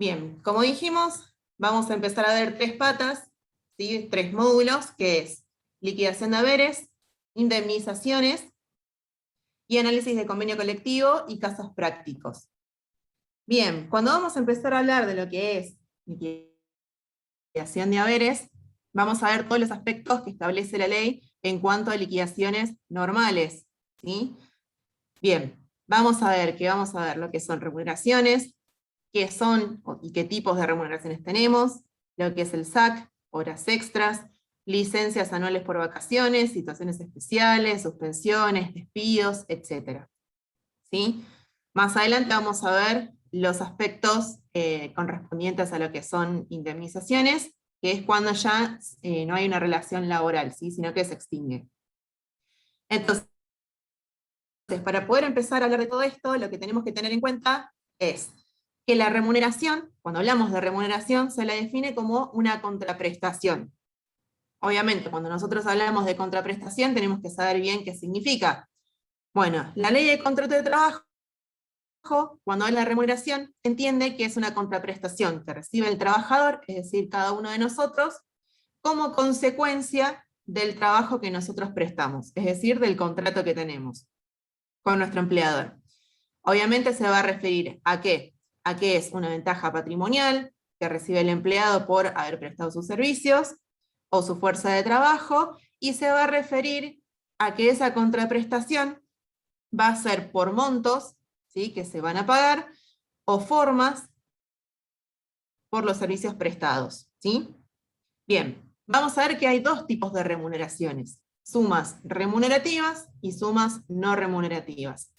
Bien, como dijimos, vamos a empezar a ver tres patas, ¿sí? Tres módulos, que es liquidación de haberes, indemnizaciones y análisis de convenio colectivo y casos prácticos. Bien, cuando vamos a empezar a hablar de lo que es liquidación de haberes, vamos a ver todos los aspectos que establece la ley en cuanto a liquidaciones normales, ¿sí? Bien, vamos a ver lo que son remuneraciones, qué son y qué tipos de remuneraciones tenemos, lo que es el SAC, horas extras, licencias anuales por vacaciones, situaciones especiales, suspensiones, despidos, etc. ¿Sí? Más adelante vamos a ver los aspectos correspondientes a lo que son indemnizaciones, que es cuando ya no hay una relación laboral, ¿sí? Sino que se extingue. Entonces, para poder empezar a hablar de todo esto, lo que tenemos que tener en cuenta es que la remuneración, cuando hablamos de remuneración, se la define como una contraprestación. Obviamente, cuando nosotros hablamos de contraprestación, tenemos que saber bien qué significa. Bueno, la ley de contrato de trabajo, cuando habla de remuneración, entiende que es una contraprestación que recibe el trabajador, es decir, cada uno de nosotros, como consecuencia del trabajo que nosotros prestamos, es decir, del contrato que tenemos con nuestro empleador. Obviamente se va a referir a qué es una ventaja patrimonial que recibe el empleado por haber prestado sus servicios o su fuerza de trabajo, y se va a referir a que esa contraprestación va a ser por montos, ¿sí? Que se van a pagar, o formas por los servicios prestados, ¿sí? Bien, vamos a ver que hay dos tipos de remuneraciones: sumas remunerativas y sumas no remunerativas.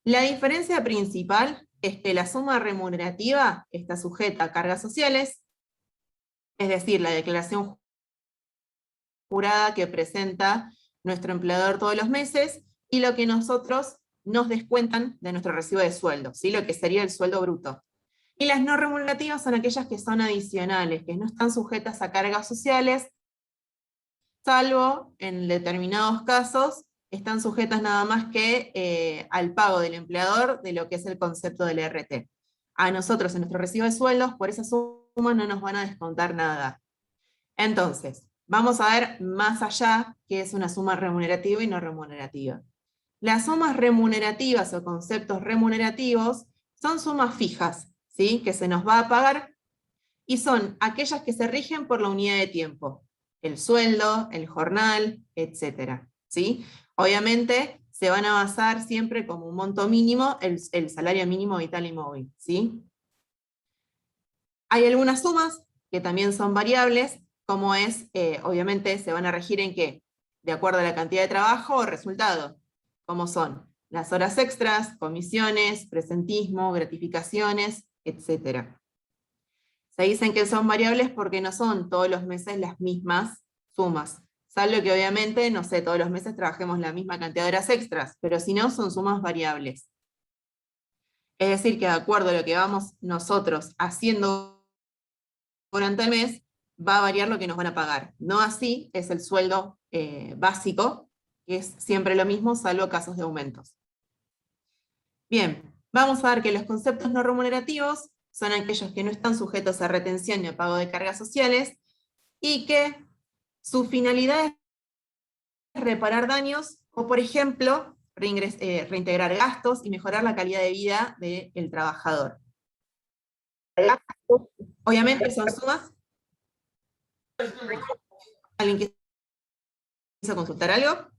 La diferencia principal es que la suma remunerativa está sujeta a cargas sociales, es decir, la declaración jurada que presenta nuestro empleador todos los meses, y lo que nosotros nos descuentan de nuestro recibo de sueldo, ¿sí? Lo que sería el sueldo bruto. Y las no remunerativas son aquellas que son adicionales, que no están sujetas a cargas sociales, salvo en determinados casos, están sujetas nada más que al pago del empleador de lo que es el concepto del ERT. A nosotros, en nuestro recibo de sueldos, por esa suma no nos van a descontar nada. Entonces, vamos a ver más allá qué es una suma remunerativa y no remunerativa. Las sumas remunerativas o conceptos remunerativos son sumas fijas, ¿sí? Que se nos va a pagar, y son aquellas que se rigen por la unidad de tiempo: el sueldo, el jornal, etc. ¿Sí? Obviamente se van a basar siempre como un monto mínimo el salario mínimo vital y móvil, ¿sí? Hay algunas sumas que también son variables, como es, obviamente se van a regir en qué, de acuerdo a la cantidad de trabajo o resultado, como son las horas extras, comisiones, presentismo, gratificaciones, etc. Se dicen que son variables porque no son todos los meses las mismas sumas, salvo que obviamente, no sé, todos los meses trabajemos la misma cantidad de horas extras, pero si no, son sumas variables. Es decir, que de acuerdo a lo que vamos nosotros haciendo durante el mes, va a variar lo que nos van a pagar. No así es el sueldo básico, que es siempre lo mismo, salvo casos de aumentos. Bien, vamos a ver que los conceptos no remunerativos son aquellos que no están sujetos a retención ni a pago de cargas sociales, y que su finalidad es reparar daños o, por ejemplo, reintegrar gastos y mejorar la calidad de vida del trabajador. Obviamente son sumas. ¿Alguien quiso consultar algo?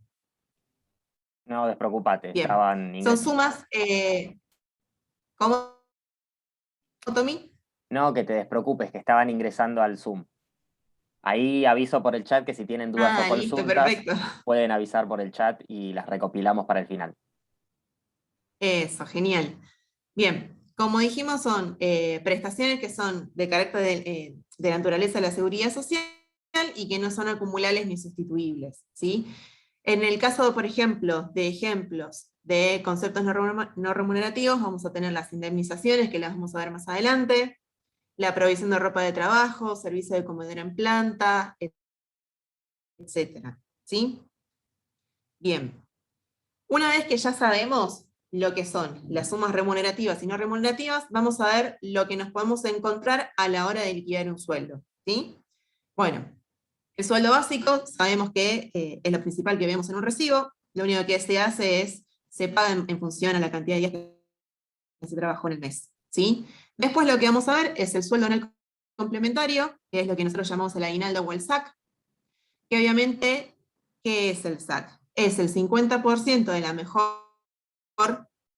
No, despreocupate, Bien, estaban son ingresando. sumas, ¿cómo, Tommy? No, que te despreocupes, que estaban ingresando al Zoom. Ahí aviso por el chat que si tienen dudas o Listo, consultas, perfecto. pueden avisar por el chat y las recopilamos para el final. Eso, genial. Bien, como dijimos, son prestaciones que son de carácter de naturaleza de la seguridad social y que no son acumulables ni sustituibles, ¿sí? En el caso, por ejemplo, de ejemplos de conceptos no remunerativos, vamos a tener las indemnizaciones, que las vamos a ver más adelante, la provisión de ropa de trabajo, servicio de comedera en planta, etc. ¿Sí? Bien. Una vez que ya sabemos lo que son las sumas remunerativas y no remunerativas, vamos a ver lo que nos podemos encontrar a la hora de liquidar un sueldo, ¿sí? Bueno, el sueldo básico, sabemos que es lo principal que vemos en un recibo, lo único que se hace es, se paga en función a la cantidad de días que se trabajó en el mes, ¿sí? Después lo que vamos a ver es el sueldo anual complementario, que es lo que nosotros llamamos el aguinaldo o el SAC, que obviamente, ¿qué es el SAC? Es el 50% de la mejor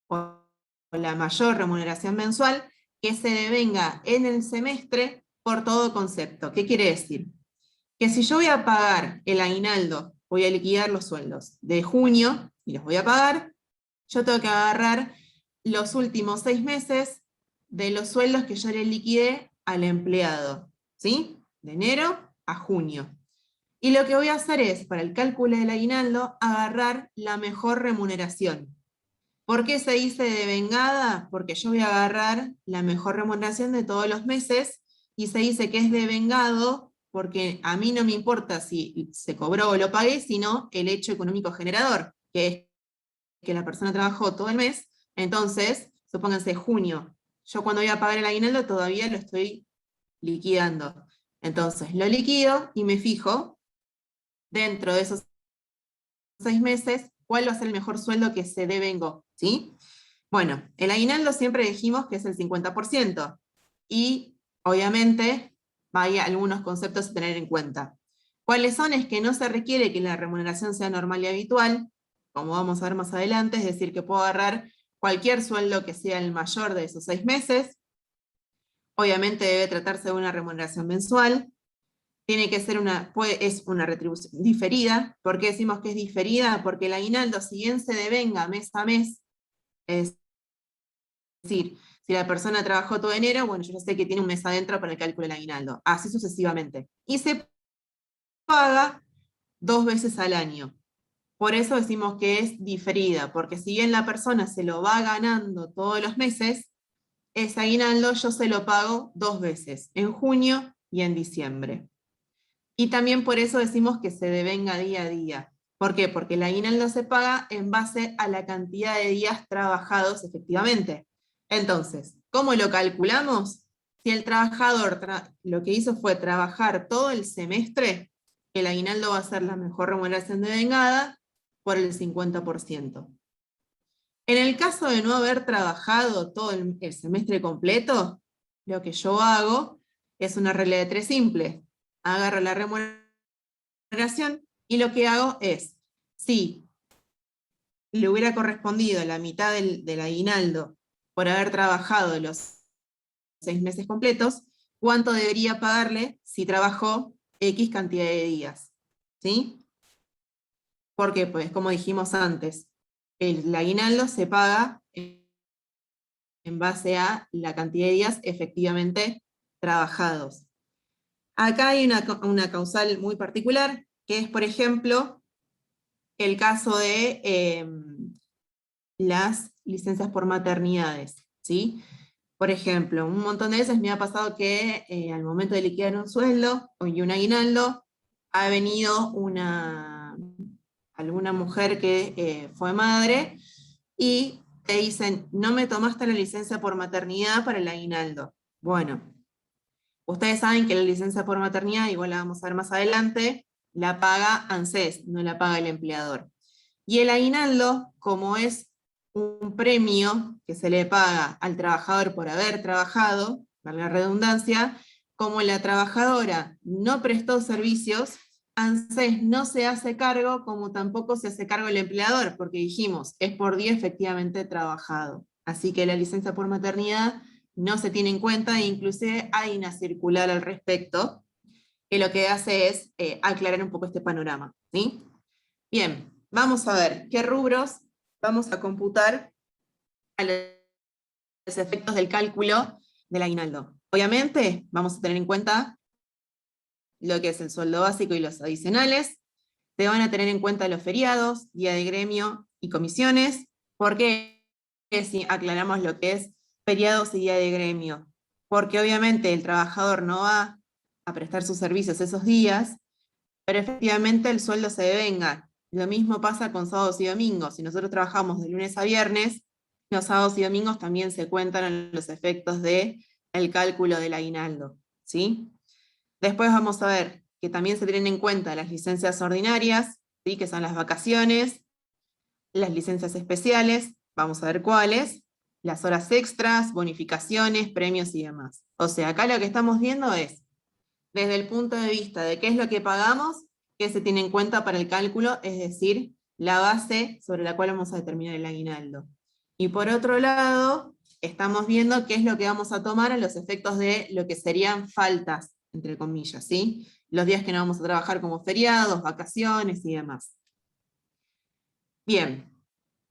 o la mayor remuneración mensual que se devenga en el semestre por todo concepto. ¿Qué quiere decir? Que si yo voy a pagar el aguinaldo, voy a liquidar los sueldos de junio y los voy a pagar, yo tengo que agarrar los últimos 6 meses de los sueldos que yo le liquidé al empleado, ¿sí? De enero a junio. Y lo que voy a hacer es, para el cálculo del aguinaldo, agarrar la mejor remuneración. ¿Por qué se dice devengada? Porque yo voy a agarrar la mejor remuneración de todos los meses, y se dice que es devengado porque a mí no me importa si se cobró o lo pagué, sino el hecho económico generador, que es que la persona trabajó todo el mes. Entonces, supónganse junio, yo cuando voy a pagar el aguinaldo todavía lo estoy liquidando. Entonces, lo liquido y me fijo dentro de esos 6 meses cuál va a ser el mejor sueldo que se devengo, ¿sí? Bueno, el aguinaldo siempre dijimos que es el 50%, y obviamente hay algunos conceptos a tener en cuenta. ¿Cuáles son? Es que no se requiere que la remuneración sea normal y habitual, como vamos a ver más adelante, es decir, que puedo agarrar cualquier sueldo que sea el mayor de esos 6 meses. Obviamente debe tratarse de una remuneración mensual. Tiene que ser es una retribución diferida. ¿Por qué decimos que es diferida? Porque el aguinaldo, si bien se devenga mes a mes, es decir, si la persona trabajó todo enero, bueno, yo ya sé que tiene un mes adentro para el cálculo del aguinaldo, así sucesivamente. Y se paga 2 veces al año. Por eso decimos que es diferida, porque si bien la persona se lo va ganando todos los meses, ese aguinaldo yo se lo pago 2 veces, en junio y en diciembre. Y también por eso decimos que se devenga día a día. ¿Por qué? Porque el aguinaldo se paga en base a la cantidad de días trabajados efectivamente. Entonces, ¿cómo lo calculamos? Si el trabajador lo que hizo fue trabajar todo el semestre, el aguinaldo va a ser la mejor remuneración devengada por el 50%. En el caso de no haber trabajado todo el semestre completo, lo que yo hago es una regla de 3 simple. Agarro la remuneración y lo que hago es, si le hubiera correspondido la mitad del aguinaldo por haber trabajado los 6 meses completos, ¿cuánto debería pagarle si trabajó X cantidad de días? ¿Sí? ¿Por qué? Pues como dijimos antes, el aguinaldo se paga en base a la cantidad de días efectivamente trabajados. Acá hay una causal muy particular, que es, por ejemplo, el caso de las licencias por maternidades, ¿sí? Por ejemplo, un montón de veces me ha pasado que al momento de liquidar un sueldo y un aguinaldo, ha venido alguna mujer que fue madre y te dicen, no me tomaste la licencia por maternidad para el aguinaldo. Bueno, ustedes saben que la licencia por maternidad, igual la vamos a ver más adelante, la paga ANSES, no la paga el empleador. Y el aguinaldo, como es un premio que se le paga al trabajador por haber trabajado, valga la redundancia, como la trabajadora no prestó servicios, ANSES no se hace cargo, como tampoco se hace cargo el empleador, porque dijimos, es por día efectivamente trabajado. Así que la licencia por maternidad no se tiene en cuenta, e inclusive hay una circular al respecto, que lo que hace es aclarar un poco este panorama, ¿sí? Bien, vamos a ver qué rubros vamos a computar a los efectos del cálculo del aguinaldo. Obviamente, vamos a tener en cuenta lo que es el sueldo básico y los adicionales. Se van a tener en cuenta los feriados, día de gremio y comisiones, porque si aclaramos lo que es feriados y día de gremio, porque obviamente el trabajador no va a prestar sus servicios esos días, pero efectivamente el sueldo se devenga. Lo mismo pasa con sábados y domingos. Si nosotros trabajamos de lunes a viernes, los sábados y domingos también se cuentan en los efectos del cálculo del aguinaldo, ¿sí? Después vamos a ver que también se tienen en cuenta las licencias ordinarias, ¿sí? Que son las vacaciones, las licencias especiales, vamos a ver cuáles, las horas extras, bonificaciones, premios y demás. O sea, acá lo que estamos viendo es, desde el punto de vista de qué es lo que pagamos, qué se tiene en cuenta para el cálculo, es decir, la base sobre la cual vamos a determinar el aguinaldo. Y por otro lado, estamos viendo qué es lo que vamos a tomar a los efectos de lo que serían faltas, entre comillas, ¿sí? Los días que no vamos a trabajar como feriados, vacaciones y demás. Bien,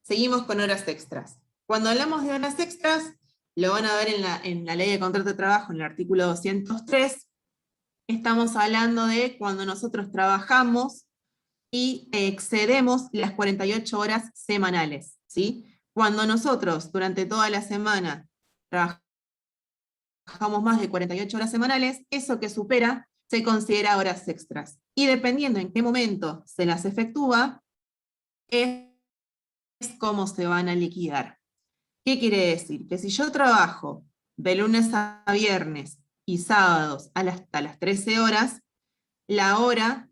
seguimos con horas extras. Cuando hablamos de horas extras, lo van a ver en la Ley de Contrato de Trabajo, en el artículo 203, estamos hablando de cuando nosotros trabajamos y excedemos las 48 horas semanales, ¿sí? Cuando nosotros durante toda la semana trabajamos más de 48 horas semanales, eso que supera se considera horas extras. Y dependiendo en qué momento se las efectúa, es cómo se van a liquidar. ¿Qué quiere decir? Que si yo trabajo de lunes a viernes y sábados hasta las 13 horas, la hora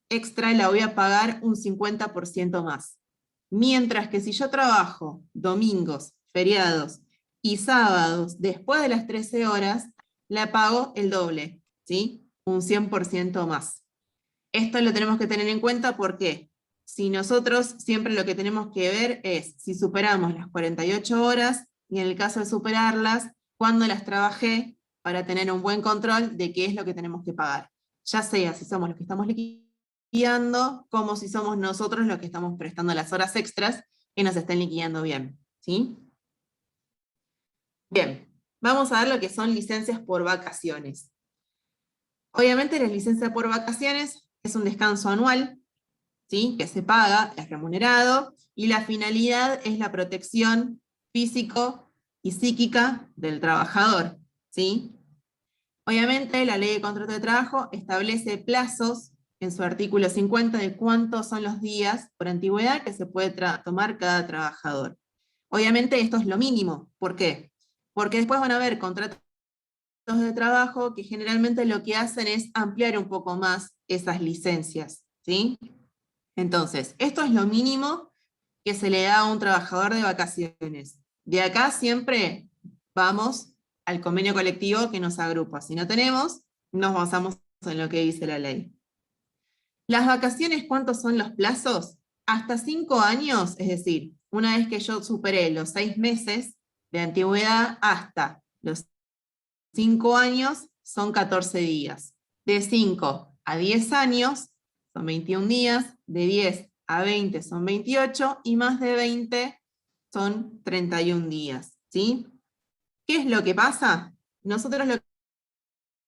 extra la voy a pagar un 50% más. Mientras que si yo trabajo domingos, feriados y sábados después de las 13 horas, la pago el doble, ¿sí? Un 100% más. Esto lo tenemos que tener en cuenta porque si nosotros siempre lo que tenemos que ver es si superamos las 48 horas y en el caso de superarlas, cuándo las trabajé para tener un buen control de qué es lo que tenemos que pagar. Ya sea si somos los que estamos liquidando, como si somos nosotros los que estamos prestando las horas extras que nos estén liquidando bien, ¿sí? Bien, vamos a ver lo que son licencias por vacaciones. Obviamente la licencia por vacaciones es un descanso anual, ¿sí? Que se paga, es remunerado, y la finalidad es la protección físico y psíquica del trabajador, ¿sí? Obviamente la Ley de Contrato de Trabajo establece plazos en su artículo 50 de cuántos son los días por antigüedad que se puede tomar cada trabajador. Obviamente esto es lo mínimo. ¿Por qué? Porque después van a haber contratos de trabajo que generalmente lo que hacen es ampliar un poco más esas licencias, ¿sí? Entonces, esto es lo mínimo que se le da a un trabajador de vacaciones. De acá siempre vamos al convenio colectivo que nos agrupa. Si no tenemos, nos basamos en lo que dice la ley. Las vacaciones, ¿cuántos son los plazos? Hasta 5 años, es decir, una vez que yo superé los 6 meses de antigüedad hasta los 5 años, son 14 días. De 5 a 10 años, son 21 días. De 10 a 20 son 28, y más de 20 son 31 días, ¿sí? ¿Qué es lo que pasa? Nosotros lo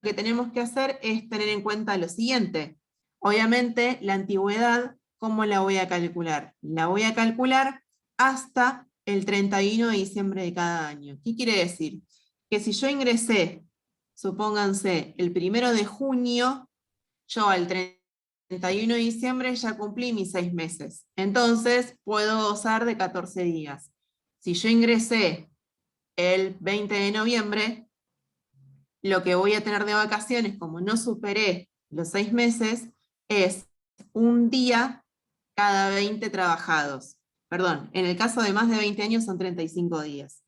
que tenemos que hacer es tener en cuenta lo siguiente. Obviamente, la antigüedad, ¿cómo la voy a calcular? La voy a calcular hasta el 31 de diciembre de cada año. ¿Qué quiere decir? Que si yo ingresé, supónganse, el 1 de junio, yo al 31 de diciembre ya cumplí mis 6 meses. Entonces, puedo gozar de 14 días. Si yo ingresé el 20 de noviembre, lo que voy a tener de vacaciones, como no superé los 6 meses, es un día cada 20 trabajados. Perdón, en el caso de más de 20 años son 35 días.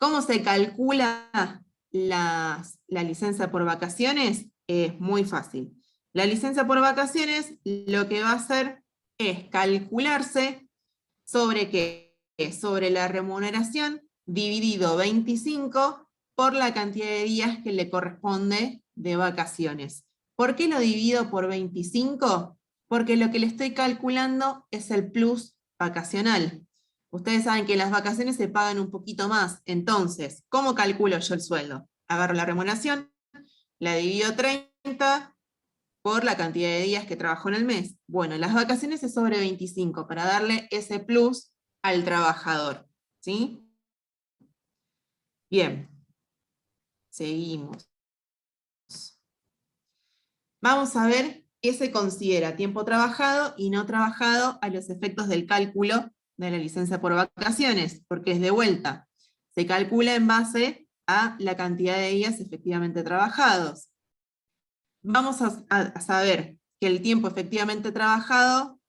¿Cómo se calcula la licencia por vacaciones? Es muy fácil. La licencia por vacaciones lo que va a hacer es calcularse sobre qué, sobre la remuneración dividido 25 por la cantidad de días que le corresponde de vacaciones. ¿Por qué lo divido por 25? Porque lo que le estoy calculando es el plus vacacional. Ustedes saben que las vacaciones se pagan un poquito más. Entonces, ¿cómo calculo yo el sueldo? Agarro la remuneración, la divido 30 por la cantidad de días que trabajó en el mes. Bueno, las vacaciones es sobre 25 para darle ese plus al trabajador, ¿sí? Bien, seguimos. Vamos a ver qué se considera tiempo trabajado y no trabajado a los efectos del cálculo de la licencia por vacaciones, porque es de vuelta. Se calcula en base a la cantidad de días efectivamente trabajados. Vamos a saber que el tiempo efectivamente trabajado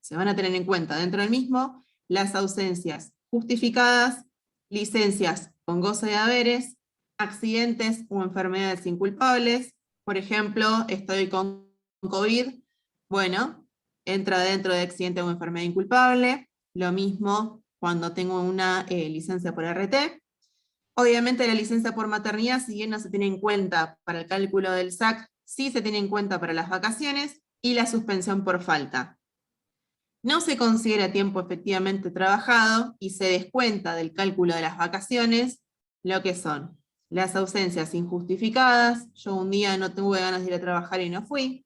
se van a tener en cuenta dentro del mismo las ausencias justificadas, licencias con goce de haberes, accidentes o enfermedades inculpables. Por ejemplo, estoy con COVID, bueno, entra dentro de accidente o enfermedad inculpable. Lo mismo cuando tengo una licencia por RT. Obviamente la licencia por maternidad, si bien no se tiene en cuenta para el cálculo del SAC, sí se tiene en cuenta para las vacaciones y la suspensión por falta. No se considera tiempo efectivamente trabajado y se descuenta del cálculo de las vacaciones lo que son las ausencias injustificadas, yo un día no tuve ganas de ir a trabajar y no fui,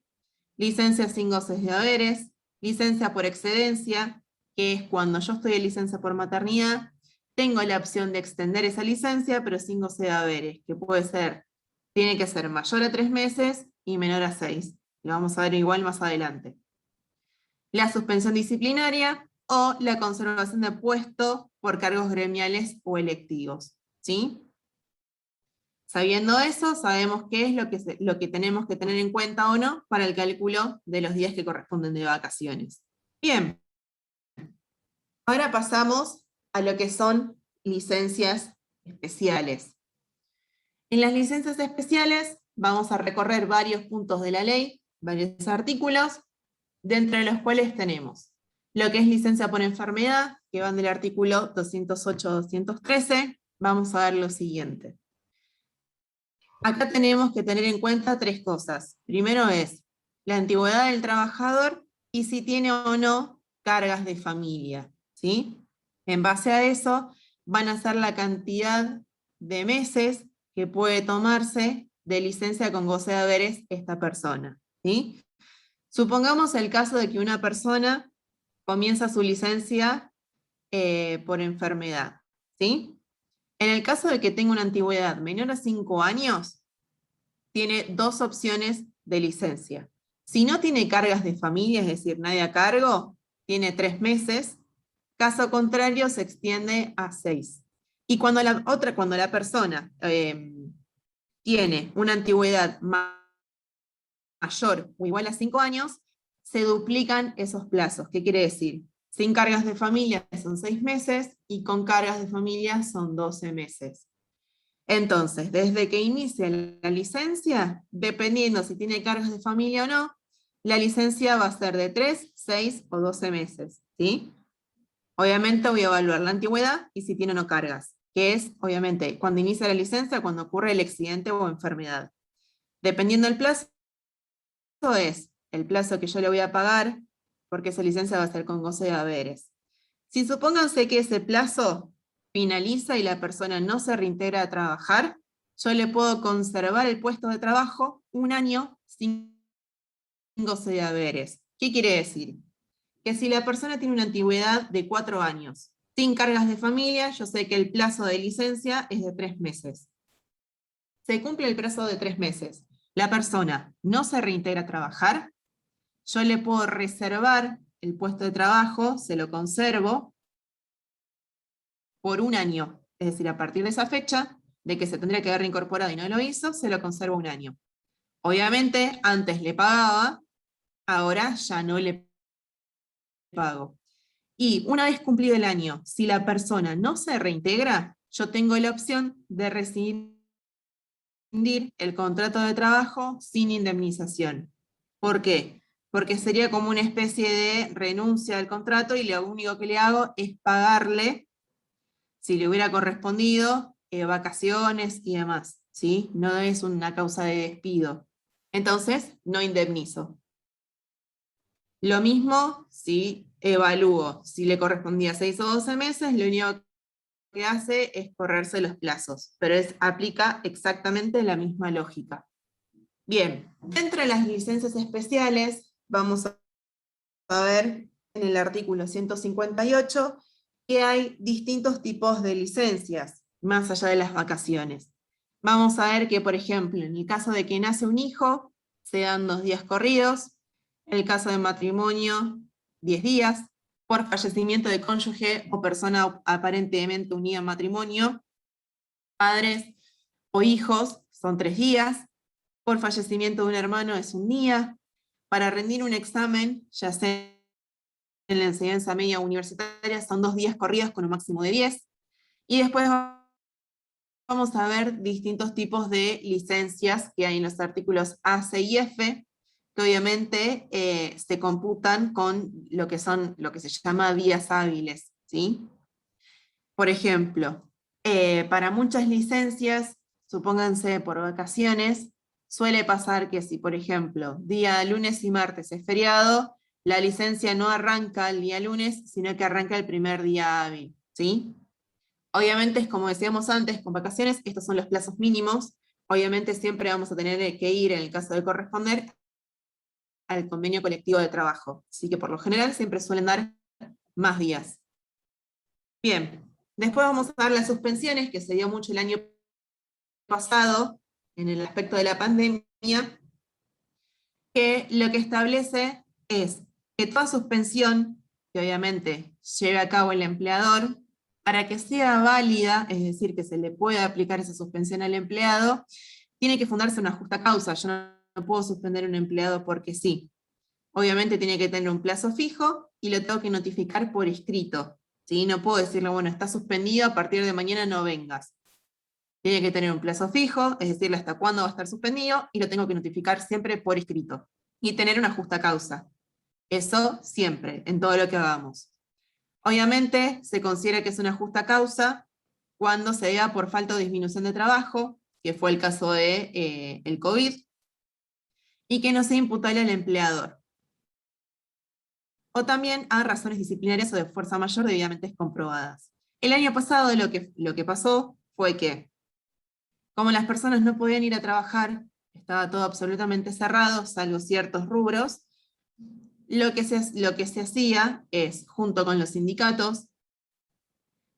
licencias sin goces de haberes, licencia por excedencia, que es cuando yo estoy de licencia por maternidad, tengo la opción de extender esa licencia, pero sin goce de haberes, que tiene que ser mayor a 3 meses y menor a 6. Lo vamos a ver igual más adelante. La suspensión disciplinaria o la conservación de puesto por cargos gremiales o electivos, ¿sí? Sabiendo eso, sabemos qué es lo que tenemos que tener en cuenta o no para el cálculo de los días que corresponden de vacaciones. Bien, ahora pasamos a lo que son licencias especiales. En las licencias especiales vamos a recorrer varios puntos de la ley, varios artículos, dentro de los cuales tenemos lo que es licencia por enfermedad, que van del artículo 208 a 213. Vamos a ver lo siguiente. Acá tenemos que tener en cuenta 3 cosas. Primero es la antigüedad del trabajador y si tiene o no cargas de familia, ¿sí? En base a eso van a ser la cantidad de meses que puede tomarse de licencia con goce de haberes esta persona, ¿sí? Supongamos el caso de que una persona comienza su licencia por enfermedad, ¿sí? En el caso de que tenga una antigüedad menor a 5 años, tiene 2 opciones de licencia. Si no tiene cargas de familia, es decir, nadie a cargo, tiene 3 meses. Caso contrario, se extiende a 6. Y cuando la persona tiene una antigüedad mayor o igual a 5 años, se duplican esos plazos. ¿Qué quiere decir? Sin cargas de familia son 6 meses y con cargas de familia son 12 meses. Entonces, desde que inicia la licencia, dependiendo si tiene cargas de familia o no, la licencia va a ser de 3, 6 o 12 meses, ¿sí? Obviamente voy a evaluar la antigüedad y si tiene o no cargas, que es, obviamente, cuando inicia la licencia, cuando ocurre el accidente o enfermedad. Dependiendo del plazo, es el plazo que yo le voy a pagar, porque esa licencia va a ser con goce de haberes. Si supónganse que ese plazo finaliza y la persona no se reintegra a trabajar, yo le puedo conservar el puesto de trabajo 1 año sin goce de haberes. ¿Qué quiere decir? Que si la persona tiene una antigüedad de 4 años, sin cargas de familia, yo sé que el plazo de licencia es de 3 meses. Se cumple el plazo de 3 meses. La persona no se reintegra a trabajar, yo le puedo reservar el puesto de trabajo, se lo conservo por 1 año. Es decir, a partir de esa fecha, de que se tendría que haber reincorporado y no lo hizo, se lo conservo 1 año. Obviamente, antes le pagaba, ahora ya no le pago. Y una vez cumplido el año, si la persona no se reintegra, yo tengo la opción de rescindir el contrato de trabajo sin indemnización. ¿Por qué? Porque sería como una especie de renuncia al contrato y lo único que le hago es pagarle, si le hubiera correspondido, vacaciones y demás, ¿sí? No es una causa de despido. Entonces, no indemnizo. Lo mismo si evalúo, si le correspondía 6 o 12 meses, lo único que hace es correrse los plazos, pero aplica exactamente la misma lógica. Bien, dentro de las licencias especiales, vamos a ver en el artículo 158 que hay distintos tipos de licencias, más allá de las vacaciones. Vamos a ver que, por ejemplo, en el caso de que nace un hijo, se dan 2 días corridos, en el caso de matrimonio, 10 días, por fallecimiento de cónyuge o persona aparentemente unida en matrimonio, padres o hijos, son 3 días, por fallecimiento de un hermano es 1 día, para rendir un examen, ya sea en la enseñanza media o universitaria, son 2 días corridos con un máximo de 10, y después vamos a ver distintos tipos de licencias que hay en los artículos A, C y F, que obviamente se computan con lo que se llama días hábiles, ¿sí? Por ejemplo, para muchas licencias, supónganse por vacaciones, suele pasar que si, por ejemplo, día lunes y martes es feriado, la licencia no arranca el día lunes, sino que arranca el primer día hábil, ¿sí? Obviamente, es como decíamos antes, con vacaciones, estos son los plazos mínimos. Obviamente siempre vamos a tener que ir, en el caso de corresponder, al convenio colectivo de trabajo. Así que por lo general siempre suelen dar más días. Bien, después vamos a dar las suspensiones, que se dio mucho el año pasado, en el aspecto de la pandemia, que lo que establece es que toda suspensión, que obviamente lleve a cabo el empleador, para que sea válida, es decir, que se le pueda aplicar esa suspensión al empleado, tiene que fundarse una justa causa. Yo no puedo suspender a un empleado porque sí. Obviamente tiene que tener un plazo fijo y lo tengo que notificar por escrito, ¿sí? No puedo decirle, bueno, está suspendido, a partir de mañana no vengas. Tiene que tener un plazo fijo, es decir, hasta cuándo va a estar suspendido, y lo tengo que notificar siempre por escrito. Y tener una justa causa. Eso siempre, en todo lo que hagamos. Obviamente, se considera que es una justa causa cuando se da por falta o disminución de trabajo, que fue el caso de el COVID, y que no sea imputable al empleador. O también a razones disciplinarias o de fuerza mayor debidamente comprobadas. El año pasado lo que pasó fue que, como las personas no podían ir a trabajar, estaba todo absolutamente cerrado, salvo ciertos rubros, lo que se hacía es, junto con los sindicatos,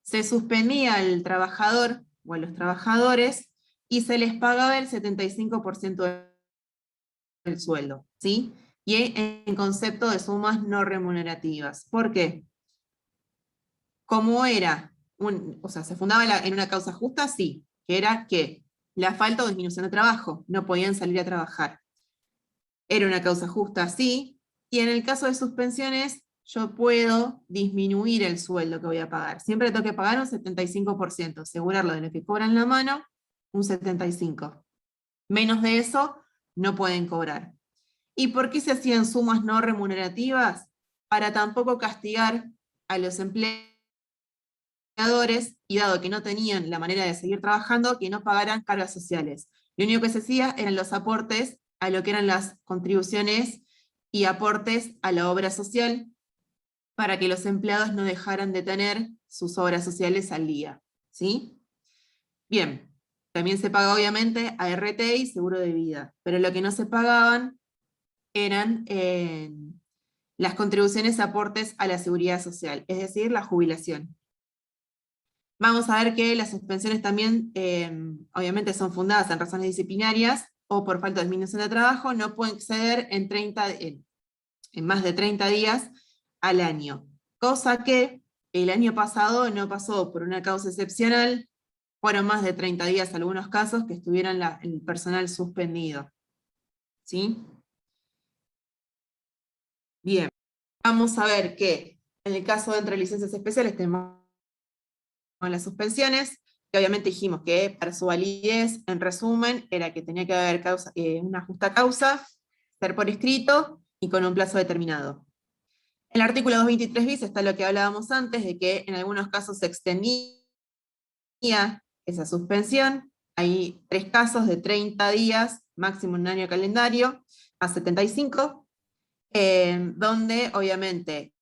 se suspendía al trabajador o a los trabajadores y se les pagaba el 75% del sueldo, ¿sí? Y en concepto de sumas no remunerativas. ¿Por qué? Como era, o sea, se fundaba en una causa justa, sí, que era que la falta o disminución de trabajo, no podían salir a trabajar. Era una causa justa, sí, y en el caso de suspensiones, yo puedo disminuir el sueldo que voy a pagar. Siempre tengo que pagar un 75%, asegurarlo de lo que cobran la mano, un 75%. Menos de eso, no pueden cobrar. ¿Y por qué se hacían sumas no remunerativas? Para tampoco castigar a los empleadores, y dado que no tenían la manera de seguir trabajando, que no pagaran cargas sociales. Lo único que se hacía eran los aportes a lo que eran las contribuciones y aportes a la obra social, para que los empleados no dejaran de tener sus obras sociales al día, ¿sí? Bien, también se paga obviamente ART y seguro de vida, pero lo que no se pagaban eran las contribuciones y aportes a la seguridad social, es decir, la jubilación. Vamos a ver que las suspensiones también, obviamente, son fundadas en razones disciplinarias o por falta de disminución de trabajo, no pueden exceder en más de 30 días al año. Cosa que el año pasado no pasó por una causa excepcional, fueron más de 30 días algunos casos que estuvieran el personal suspendido. ¿Sí? Bien, vamos a ver que en el caso de entre licencias especiales tenemos las suspensiones, que obviamente dijimos que para su validez, en resumen, era que tenía que haber una justa causa, ser por escrito y con un plazo determinado. En el artículo 223 bis está lo que hablábamos antes, de que en algunos casos se extendía esa suspensión. Hay 3 casos de 30 días, máximo en un año calendario, a 75, donde obviamente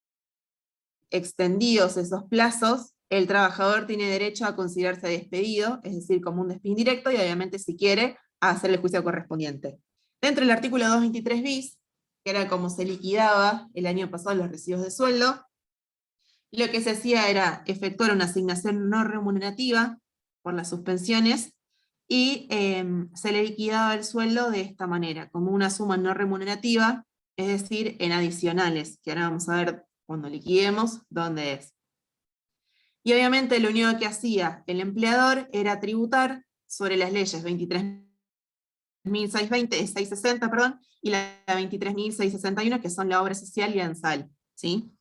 extendidos esos plazos, el trabajador tiene derecho a considerarse despedido, es decir, como un despido indirecto, y obviamente si quiere, a hacer el juicio correspondiente. Dentro del artículo 223 bis, que era como se liquidaba el año pasado los recibos de sueldo, lo que se hacía era efectuar una asignación no remunerativa por las suspensiones, y se le liquidaba el sueldo de esta manera, como una suma no remunerativa, es decir, en adicionales, que ahora vamos a ver Cuando liquidemos, ¿dónde es? Y obviamente lo único que hacía el empleador era tributar sobre las leyes 23.660, perdón, y la 23.661, que son la obra social y ANSAL, ¿sí?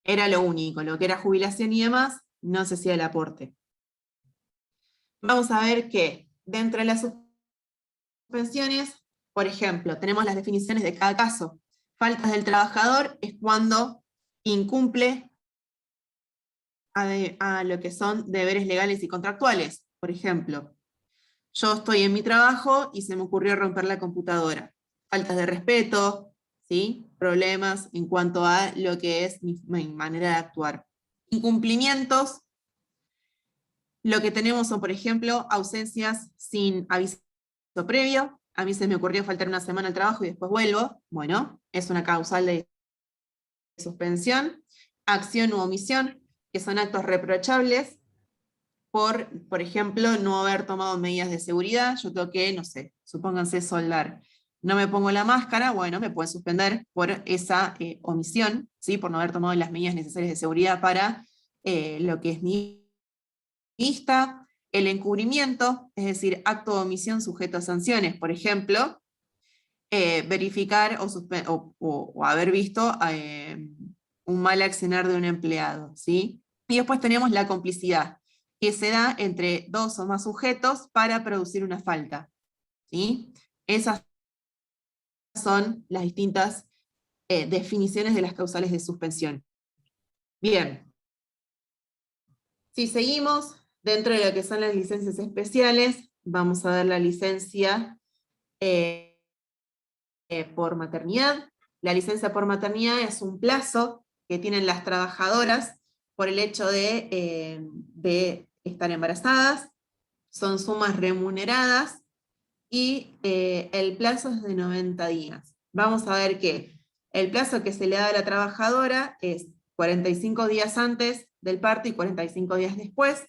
Era lo único, lo que era jubilación y demás, no se hacía el aporte. Vamos a ver que dentro de las suspensiones, por ejemplo, tenemos las definiciones de cada caso. Faltas del trabajador es cuando incumple a lo que son deberes legales y contractuales. Por ejemplo, yo estoy en mi trabajo y se me ocurrió romper la computadora. Faltas de respeto, ¿sí? Problemas en cuanto a lo que es mi manera de actuar. Incumplimientos, lo que tenemos son, por ejemplo, ausencias sin aviso previo. A mí se me ocurrió faltar una semana al trabajo y después vuelvo. Bueno, es una causal de suspensión. Acción u omisión, que son actos reprochables por ejemplo, no haber tomado medidas de seguridad. Yo tengo que, no sé, supónganse soldar. No me pongo la máscara, bueno, me pueden suspender por esa omisión, ¿sí? Por no haber tomado las medidas necesarias de seguridad para lo que es mi vista. El encubrimiento, es decir, acto de omisión sujeto a sanciones, por ejemplo, verificar o haber visto un mal accionar de un empleado, ¿sí? Y después tenemos la complicidad, que se da entre dos o más sujetos para producir una falta, ¿sí? Esas son las distintas definiciones de las causales de suspensión. Bien, si seguimos dentro de lo que son las licencias especiales, vamos a ver la licencia por maternidad. La licencia por maternidad es un plazo que tienen las trabajadoras por el hecho de estar embarazadas, son sumas remuneradas y el plazo es de 90 días. Vamos a ver que el plazo que se le da a la trabajadora es 45 días antes del parto y 45 días después,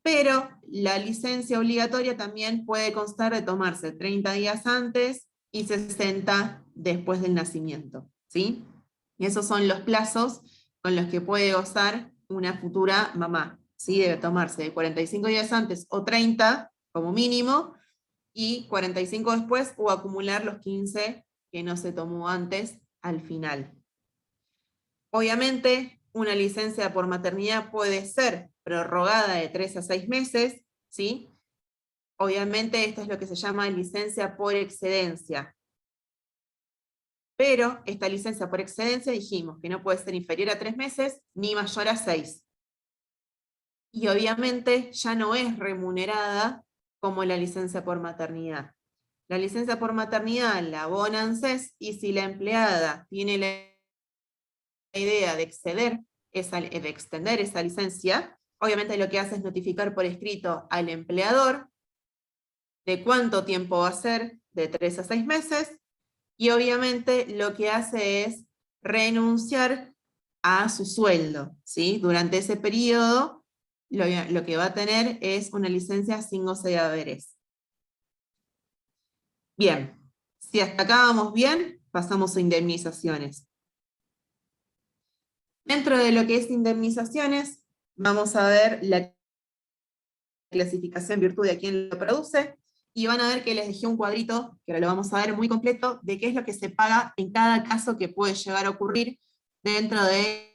pero la licencia obligatoria también puede constar de tomarse 30 días antes y 60 después del nacimiento, ¿sí? Y esos son los plazos con los que puede gozar una futura mamá, ¿sí? Debe tomarse de 45 días antes o 30 como mínimo, y 45 después, o acumular los 15 que no se tomó antes al final. Obviamente, una licencia por maternidad puede ser prorrogada de 3 a 6 meses, ¿sí? Obviamente, esto es lo que se llama licencia por excedencia. Pero esta licencia por excedencia dijimos que no puede ser inferior a 3 meses ni mayor a 6. Y obviamente ya no es remunerada como la licencia por maternidad. La licencia por maternidad la abona ANSES, y si la empleada tiene la idea de extender esa licencia, obviamente lo que hace es notificar por escrito al empleador de cuánto tiempo va a ser, de 3 a 6 meses, y obviamente lo que hace es renunciar a su sueldo, ¿sí? Durante ese periodo lo que va a tener es una licencia sin goce de haberes. Bien, si hasta acá vamos bien, pasamos a indemnizaciones. Dentro de lo que es indemnizaciones, vamos a ver la clasificación en virtud de quién lo produce, y van a ver que les dejé un cuadrito, que ahora lo vamos a ver muy completo, de qué es lo que se paga en cada caso que puede llegar a ocurrir dentro de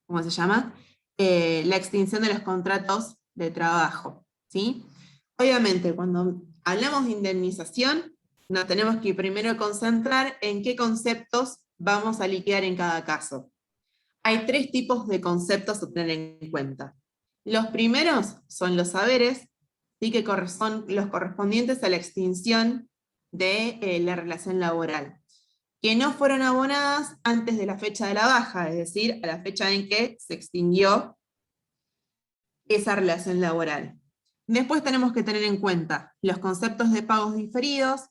¿cómo se llama? La extinción de los contratos de trabajo, ¿sí? Obviamente, cuando hablamos de indemnización, nos tenemos que primero concentrar en qué conceptos vamos a liquidar en cada caso. Hay 3 tipos de conceptos a tener en cuenta. Los primeros son los haberes, ¿sí? Que son los correspondientes a la extinción de la relación laboral, que no fueron abonadas antes de la fecha de la baja, es decir, a la fecha en que se extinguió esa relación laboral. Después tenemos que tener en cuenta los conceptos de pagos diferidos,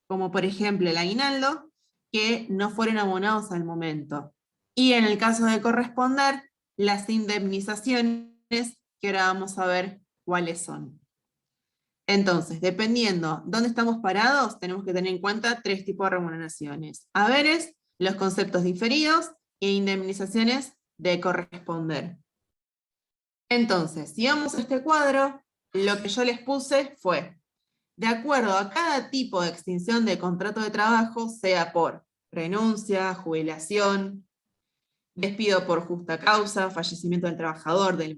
como por ejemplo el aguinaldo, que no fueron abonados al momento. Y en el caso de corresponder, las indemnizaciones, que ahora vamos a ver cuáles son. Entonces, dependiendo dónde estamos parados, tenemos que tener en cuenta 3 tipos de remuneraciones: haberes, los conceptos diferidos e indemnizaciones de corresponder. Entonces, si vamos a este cuadro, lo que yo les puse fue, de acuerdo a cada tipo de extinción de contrato de trabajo, sea por renuncia, jubilación, despido por justa causa, fallecimiento del trabajador, del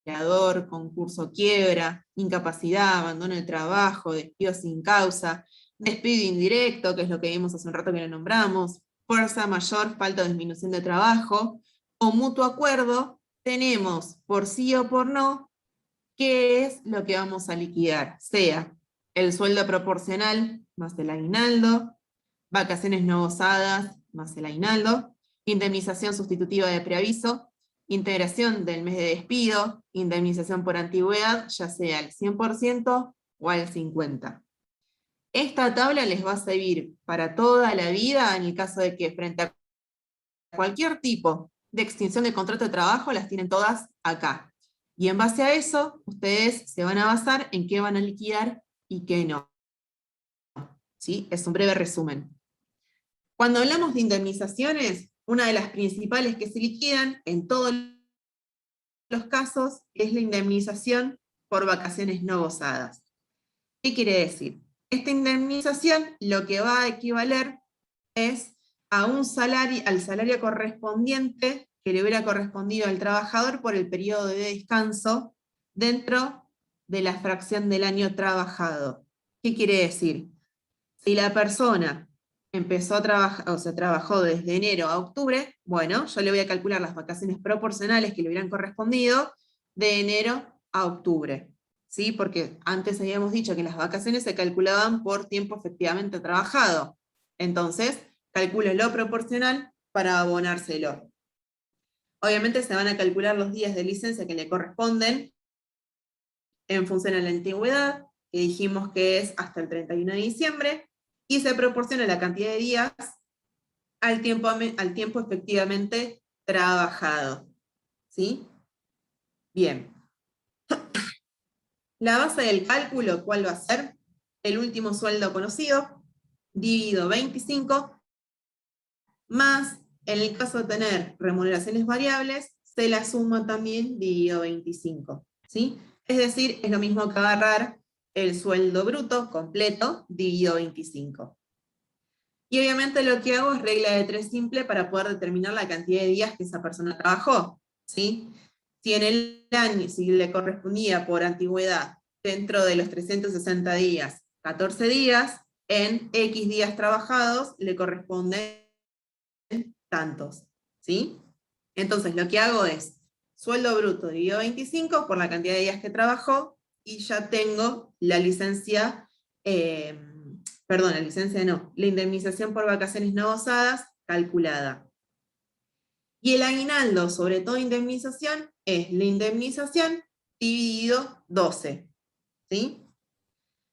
empleador, concurso quiebra, incapacidad, abandono del trabajo, despido sin causa, despido indirecto, que es lo que vimos hace un rato que lo nombramos, fuerza mayor, falta o disminución de trabajo, o mutuo acuerdo, tenemos por sí o por no qué es lo que vamos a liquidar, sea el sueldo proporcional más el aguinaldo, vacaciones no gozadas más el aguinaldo, indemnización sustitutiva de preaviso, integración del mes de despido, indemnización por antigüedad, ya sea al 100% o al 50%. Esta tabla les va a servir para toda la vida en el caso de que frente a cualquier tipo de extinción de contrato de trabajo las tienen todas acá. Y en base a eso, ustedes se van a basar en qué van a liquidar y qué no. ¿Sí? Es un breve resumen. Cuando hablamos de indemnizaciones, una de las principales que se liquidan en todos los casos es la indemnización por vacaciones no gozadas. ¿Qué quiere decir? Esta indemnización lo que va a equivaler es a un salario, al salario correspondiente que le hubiera correspondido al trabajador por el periodo de descanso dentro de la fracción del año trabajado. ¿Qué quiere decir? Si la persona empezó a trabajar, o sea, trabajó desde enero a octubre, bueno, yo le voy a calcular las vacaciones proporcionales que le hubieran correspondido de enero a octubre. ¿Sí? Porque antes habíamos dicho que las vacaciones se calculaban por tiempo efectivamente trabajado. Entonces, calculo lo proporcional para abonárselo. Obviamente se van a calcular los días de licencia que le corresponden en función a la antigüedad, que dijimos que es hasta el 31 de diciembre, y se proporciona la cantidad de días al tiempo efectivamente trabajado. ¿Sí? Bien. La base del cálculo, ¿cuál va a ser? El último sueldo conocido, dividido 25, más, en el caso de tener remuneraciones variables, se la suma también dividido 25. ¿Sí? Es decir, es lo mismo que agarrar el sueldo bruto completo dividido 25. Y obviamente lo que hago es regla de 3 simple para poder determinar la cantidad de días que esa persona trabajó. ¿Sí? Si en el año, si le correspondía por antigüedad dentro de los 360 días, 14 días, en X días trabajados le corresponden tantos. ¿Sí? Entonces lo que hago es sueldo bruto dividido 25 por la cantidad de días que trabajó, y ya tengo la licencia, la licencia no, la indemnización por vacaciones no gozadas calculada. Y el aguinaldo, sobre todo indemnización, es la indemnización dividido 12. ¿Sí?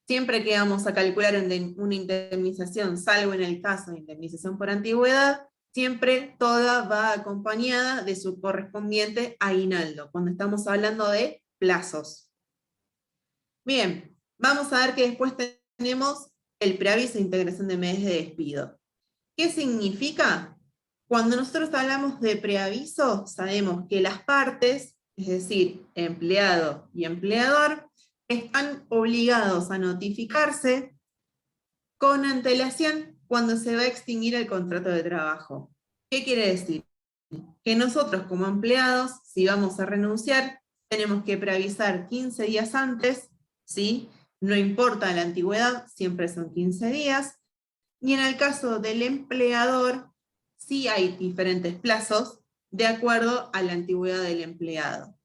Siempre que vamos a calcular una indemnización, salvo en el caso de indemnización por antigüedad, siempre toda va acompañada de su correspondiente aguinaldo, cuando estamos hablando de plazos. Bien, vamos a ver que después tenemos el preaviso de integración de meses de despido. ¿Qué significa? Cuando nosotros hablamos de preaviso, sabemos que las partes, es decir, empleado y empleador, están obligados a notificarse con antelación cuando se va a extinguir el contrato de trabajo. ¿Qué quiere decir? Que nosotros como empleados, si vamos a renunciar, tenemos que preavisar 15 días antes, ¿sí? No importa la antigüedad, siempre son 15 días. Y en el caso del empleador, sí hay diferentes plazos de acuerdo a la antigüedad del empleado.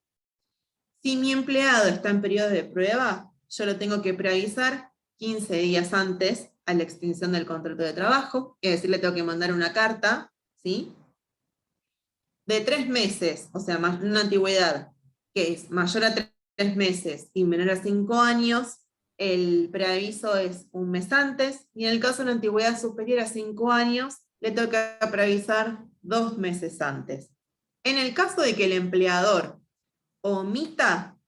Si mi empleado está en periodo de prueba, yo lo tengo que preavisar 15 días antes a la extinción del contrato de trabajo, es decir, le tengo que mandar una carta, ¿sí? De 3 meses, o sea, una antigüedad que es mayor a 3 meses y menor a 5 años, el preaviso es un mes antes, y en el caso de una antigüedad superior a 5 años, le toca preavisar 2 meses antes. En el caso de que el empleador omita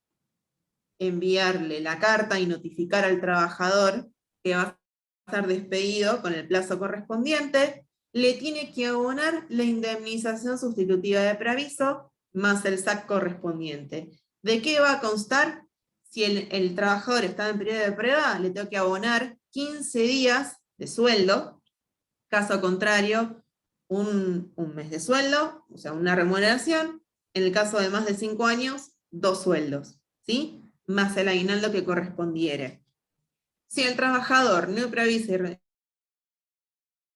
enviarle la carta y notificar al trabajador que va a ser despedido con el plazo correspondiente, le tiene que abonar la indemnización sustitutiva de preaviso más el SAC correspondiente. ¿De qué va a constar? Si el trabajador está en periodo de prueba, le tengo que abonar 15 días de sueldo. Caso contrario, un mes de sueldo, o sea, una remuneración. En el caso de más de 5 años, 2 sueldos, ¿sí? Más el aguinaldo que correspondiere. Si el trabajador no preavisa y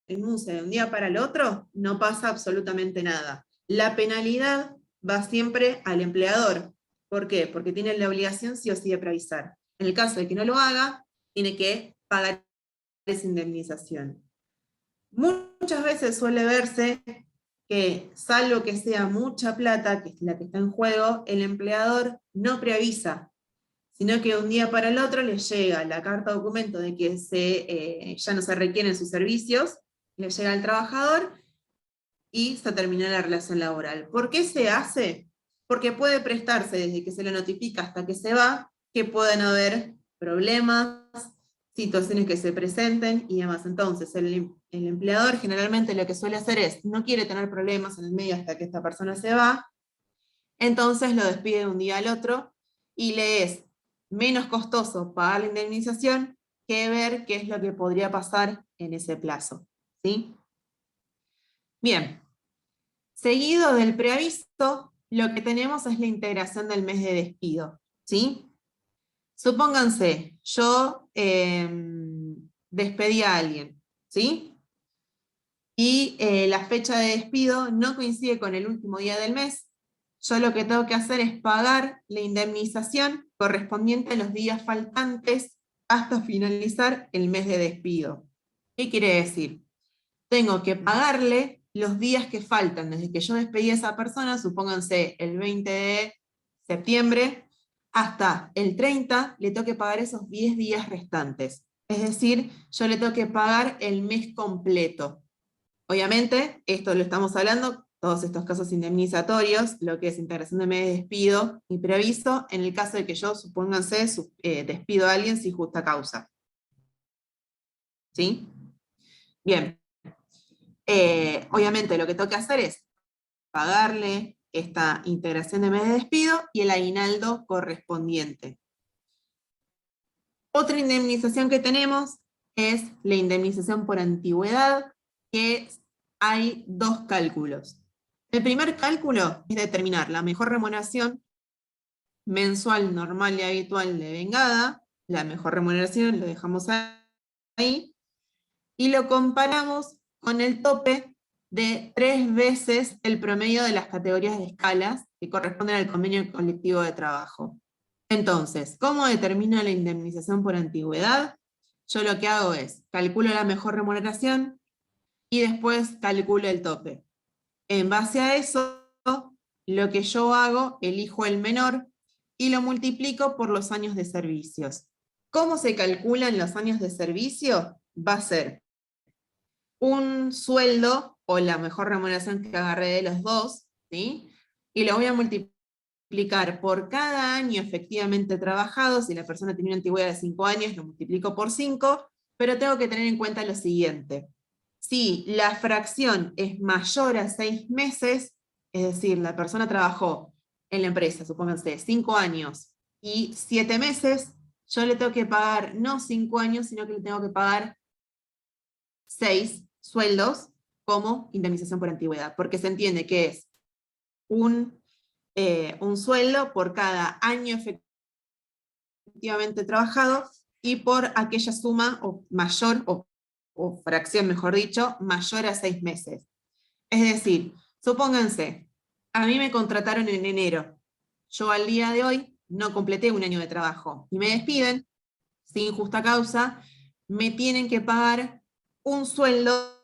renuncia de un día para el otro, no pasa absolutamente nada. La penalidad va siempre al empleador. ¿Por qué? Porque tiene la obligación sí o sí de preavisar. En el caso de que no lo haga, tiene que pagar esa indemnización. Muchas veces suele verse que, salvo que sea mucha plata, que es la que está en juego, el empleador no preavisa, sino que un día para el otro le llega la carta documento de que ya no se requieren sus servicios, le llega al trabajador y se termina la relación laboral. ¿Por qué se hace? Porque puede prestarse desde que se le notifica hasta que se va, que pueden haber problemas, situaciones que se presenten y demás. Entonces, el empleador generalmente lo que suele hacer es, no quiere tener problemas en el medio hasta que esta persona se va, entonces lo despide de un día al otro y le es menos costoso pagar la indemnización que ver qué es lo que podría pasar en ese plazo, ¿sí? Bien, seguido del preaviso, lo que tenemos es la integración del mes de despido, ¿sí? Supónganse, yo despedí a alguien, ¿sí? Y la fecha de despido no coincide con el último día del mes. Yo lo que tengo que hacer es pagar la indemnización correspondiente a los días faltantes hasta finalizar el mes de despido. ¿Qué quiere decir? Tengo que pagarle los días que faltan desde que yo despedí a esa persona, supónganse el 20 de septiembre, hasta el 30, le tengo que pagar esos 10 días restantes. Es decir, yo le tengo que pagar el mes completo. Obviamente, esto lo estamos hablando, todos estos casos indemnizatorios, lo que es integración de mes de despido y preaviso, en el caso de que yo, supónganse, despido a alguien sin justa causa. ¿Sí? Bien. Obviamente lo que tengo que hacer es pagarle esta integración de mes de despido y el aguinaldo correspondiente. Otra indemnización que tenemos es la indemnización por antigüedad, que hay dos cálculos. El primer cálculo es determinar la mejor remuneración mensual, normal y habitual de vengada. La mejor remuneración lo dejamos ahí, y lo comparamos con el tope de 3 veces el promedio de las categorías de escalas que corresponden al convenio colectivo de trabajo. Entonces, ¿cómo determino la indemnización por antigüedad? Yo lo que hago es, calculo la mejor remuneración y después calculo el tope. En base a eso, lo que yo hago, elijo el menor y lo multiplico por los años de servicios. ¿Cómo se calculan los años de servicio? Va a ser un sueldo, o la mejor remuneración que agarré de los dos, ¿sí? Y lo voy a multiplicar por cada año efectivamente trabajado. Si la persona tiene una antigüedad de 5 años, lo multiplico por 5, pero tengo que tener en cuenta lo siguiente. Si la fracción es mayor a 6 meses, es decir, la persona trabajó en la empresa, supónganse, 5 años y 7 meses, yo le tengo que pagar no 5 años, sino que le tengo que pagar 6 sueldos como indemnización por antigüedad, porque se entiende que es un sueldo por cada año efectivamente trabajado y por aquella suma o mayor, o fracción mejor dicho, mayor a 6 meses. Es decir, supónganse, a mí me contrataron en enero, yo al día de hoy no completé un año de trabajo y me despiden sin justa causa, me tienen que pagar un sueldo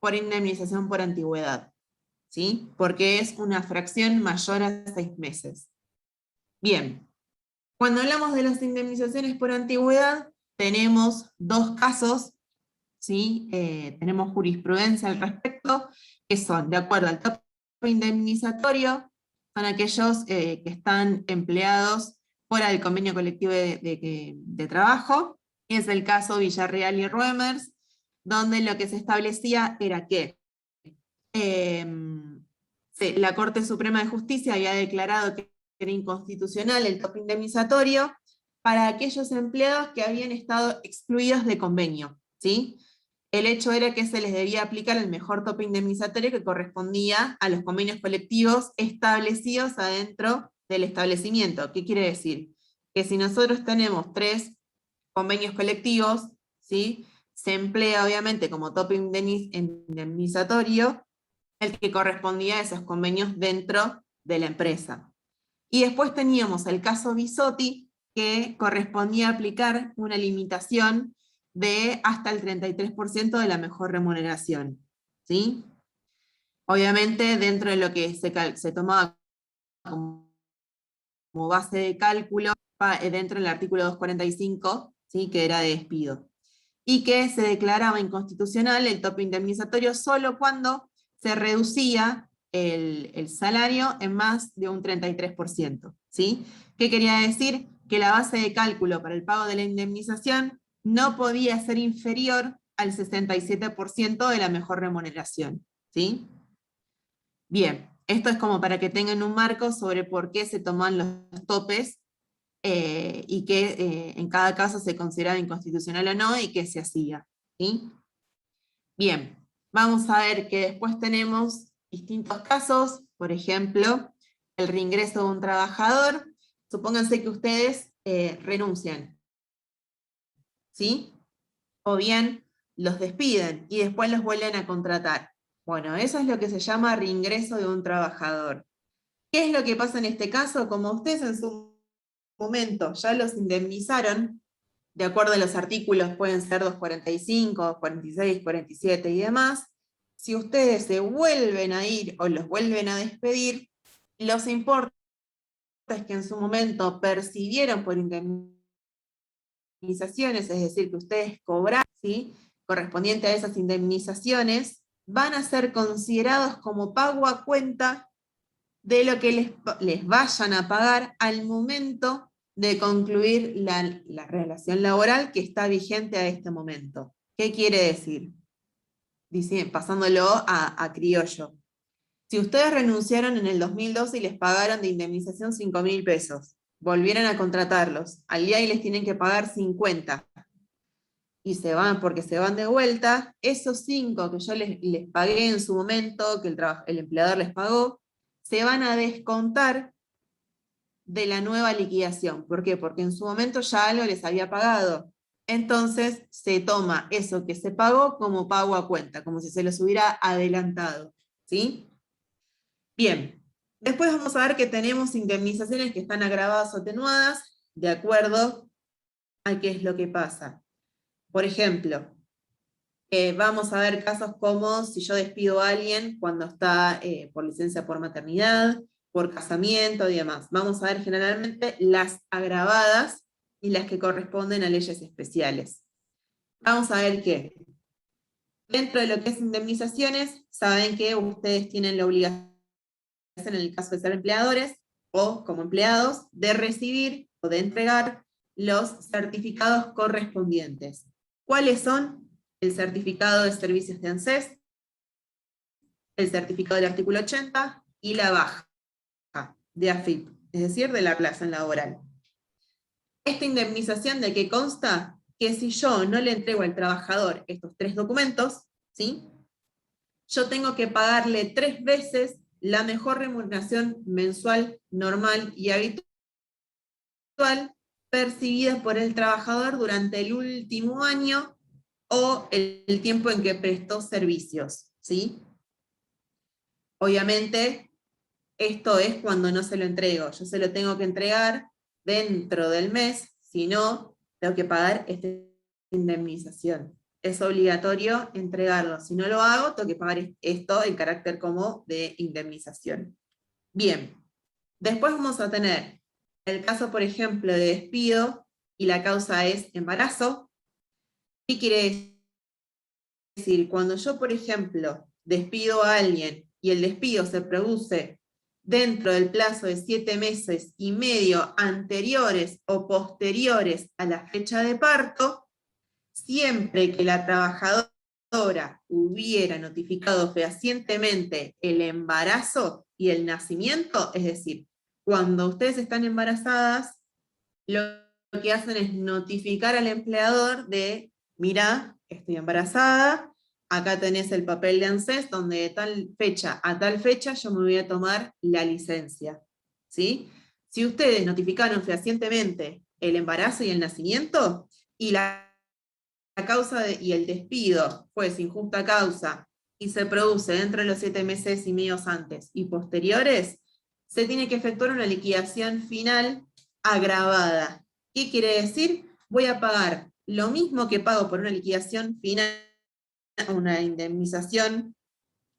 por indemnización por antigüedad, ¿sí? Porque es una fracción mayor a 6 meses. Bien, cuando hablamos de las indemnizaciones por antigüedad, tenemos dos casos, ¿sí? Tenemos jurisprudencia al respecto, que son, de acuerdo al tope indemnizatorio, son aquellos que están empleados fuera del convenio colectivo de trabajo. Es el caso Villarreal y Ruemers, donde lo que se establecía era que la Corte Suprema de Justicia había declarado que era inconstitucional el tope indemnizatorio para aquellos empleados que habían estado excluidos de convenio, ¿sí? El hecho era que se les debía aplicar el mejor tope indemnizatorio que correspondía a los convenios colectivos establecidos adentro del establecimiento. ¿Qué quiere decir? Que si nosotros tenemos 3 convenios colectivos, ¿sí? Se emplea obviamente como tope indemnizatorio el que correspondía a esos convenios dentro de la empresa. Y después teníamos el caso Bisotti, que correspondía aplicar una limitación de hasta el 33% de la mejor remuneración, ¿sí? Obviamente, dentro de lo que se tomaba como base de cálculo, dentro del artículo 245, ¿sí? Que era de despido, y que se declaraba inconstitucional el tope indemnizatorio solo cuando se reducía el salario en más de un 33%, ¿sí? ¿Qué quería decir? Que la base de cálculo para el pago de la indemnización no podía ser inferior al 67% de la mejor remuneración, ¿sí? Bien, esto es como para que tengan un marco sobre por qué se toman los topes y que en cada caso se consideraba inconstitucional o no y qué se hacía, ¿sí? Bien, vamos a ver que después tenemos distintos casos, por ejemplo, el reingreso de un trabajador. Supónganse que ustedes renuncian, ¿sí? O bien los despiden y después los vuelven a contratar. Bueno, eso es lo que se llama reingreso de un trabajador. ¿Qué es lo que pasa en este caso? Como ustedes en su momento ya los indemnizaron, de acuerdo a los artículos pueden ser 245, 246, 47 y demás, si ustedes se vuelven a ir o los vuelven a despedir, los importes que en su momento percibieron por indemnizaciones, es decir, que ustedes cobraron, ¿sí? Correspondiente a esas indemnizaciones, van a ser considerados como pago a cuenta de lo que les vayan a pagar al momento de concluir la relación laboral que está vigente a este momento. ¿Qué quiere decir? Pasándolo a criollo. Si ustedes renunciaron en el 2012 y les pagaron de indemnización 5.000 pesos, volvieron a contratarlos, al día y les tienen que pagar 50, y se van porque se van de vuelta, esos 5 que yo les pagué en su momento, que el empleador les pagó, se van a descontar de la nueva liquidación. ¿Por qué? Porque en su momento ya algo les había pagado. Entonces se toma eso que se pagó como pago a cuenta, como si se los hubiera adelantado, ¿sí? Bien, después vamos a ver que tenemos indemnizaciones que están agravadas o atenuadas, de acuerdo a qué es lo que pasa. Por ejemplo, vamos a ver casos como si yo despido a alguien cuando está por licencia por maternidad, por casamiento y demás. Vamos a ver generalmente las agravadas y las que corresponden a leyes especiales. Vamos a ver que dentro de lo que es indemnizaciones, saben que ustedes tienen la obligación, en el caso de ser empleadores o como empleados, de recibir o de entregar los certificados correspondientes. ¿Cuáles son? El certificado de servicios de ANSES, el certificado del artículo 80 y la baja de AFIP, es decir, de la relación laboral. Esta indemnización, ¿de qué consta? Que si yo no le entrego al trabajador estos 3 documentos, ¿sí? Yo tengo que pagarle 3 veces la mejor remuneración mensual, normal y habitual percibida por el trabajador durante el último año o el tiempo en que prestó servicios, ¿sí? Obviamente, esto es cuando no se lo entrego. Yo se lo tengo que entregar dentro del mes, si no, tengo que pagar esta indemnización. Es obligatorio entregarlo. Si no lo hago, tengo que pagar esto en carácter como de indemnización. Bien, después vamos a tener el caso, por ejemplo, de despido, y la causa es embarazo. ¿Qué quiere decir? Cuando yo, por ejemplo, despido a alguien, y el despido se produce dentro del plazo de 7 meses y medio anteriores o posteriores a la fecha de parto, siempre que la trabajadora hubiera notificado fehacientemente el embarazo y el nacimiento, es decir, cuando ustedes están embarazadas, lo que hacen es notificar al empleador de, mira, estoy embarazada, acá tenés el papel de ANSES, donde de tal fecha a tal fecha yo me voy a tomar la licencia. ¿Sí? Si ustedes notificaron fehacientemente el embarazo y el nacimiento, y la causa y el despido fue sin justa causa, y se produce dentro de los 7 meses y medio antes y posteriores, se tiene que efectuar una liquidación final agravada. ¿Qué quiere decir? Voy a pagar lo mismo que pago por una liquidación final, una indemnización,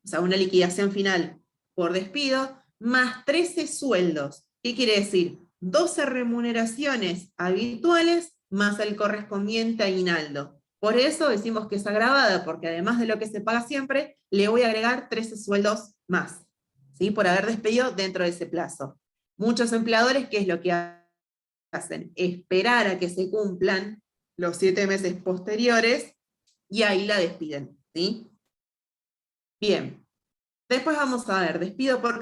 o sea, una liquidación final por despido, más 13 sueldos. ¿Qué quiere decir? 12 remuneraciones habituales más el correspondiente aguinaldo. Por eso decimos que es agravada, porque además de lo que se paga siempre, le voy a agregar 13 sueldos más, ¿sí? Por haber despedido dentro de ese plazo. Muchos empleadores, ¿qué es lo que hacen? Esperar a que se cumplan los 7 meses posteriores y ahí la despiden, ¿sí? Bien, después vamos a ver, despido por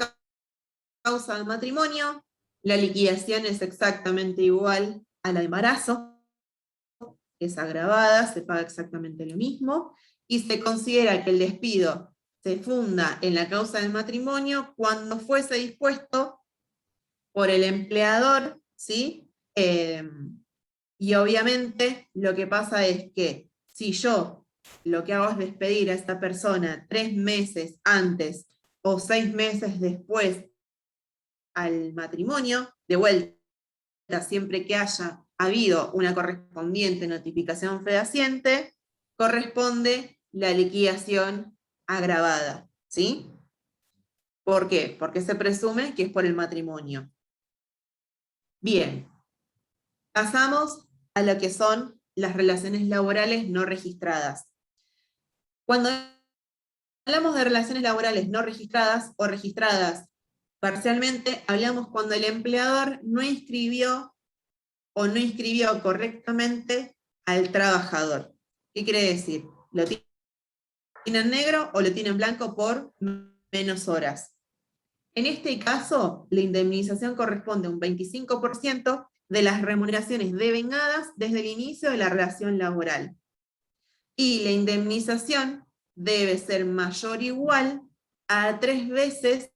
causa del matrimonio, la liquidación es exactamente igual a la de embarazo, es agravada, se paga exactamente lo mismo, y se considera que el despido se funda en la causa del matrimonio cuando fuese dispuesto por el empleador, ¿sí? Y obviamente lo que pasa es que si yo lo que hago es despedir a esta persona 3 meses antes o 6 meses después al matrimonio, de vuelta, siempre que haya habido una correspondiente notificación fehaciente, corresponde la liquidación agravada, ¿sí? ¿Por qué? Porque se presume que es por el matrimonio. Bien, pasamos a lo que son las relaciones laborales no registradas. Cuando hablamos de relaciones laborales no registradas o registradas parcialmente, hablamos cuando el empleador no inscribió o no inscribió correctamente al trabajador. ¿Qué quiere decir? Lo tiene en negro o lo tiene en blanco por menos horas. En este caso, la indemnización corresponde a un 25% de las remuneraciones devengadas desde el inicio de la relación laboral. Y la indemnización debe ser mayor o igual a 3 veces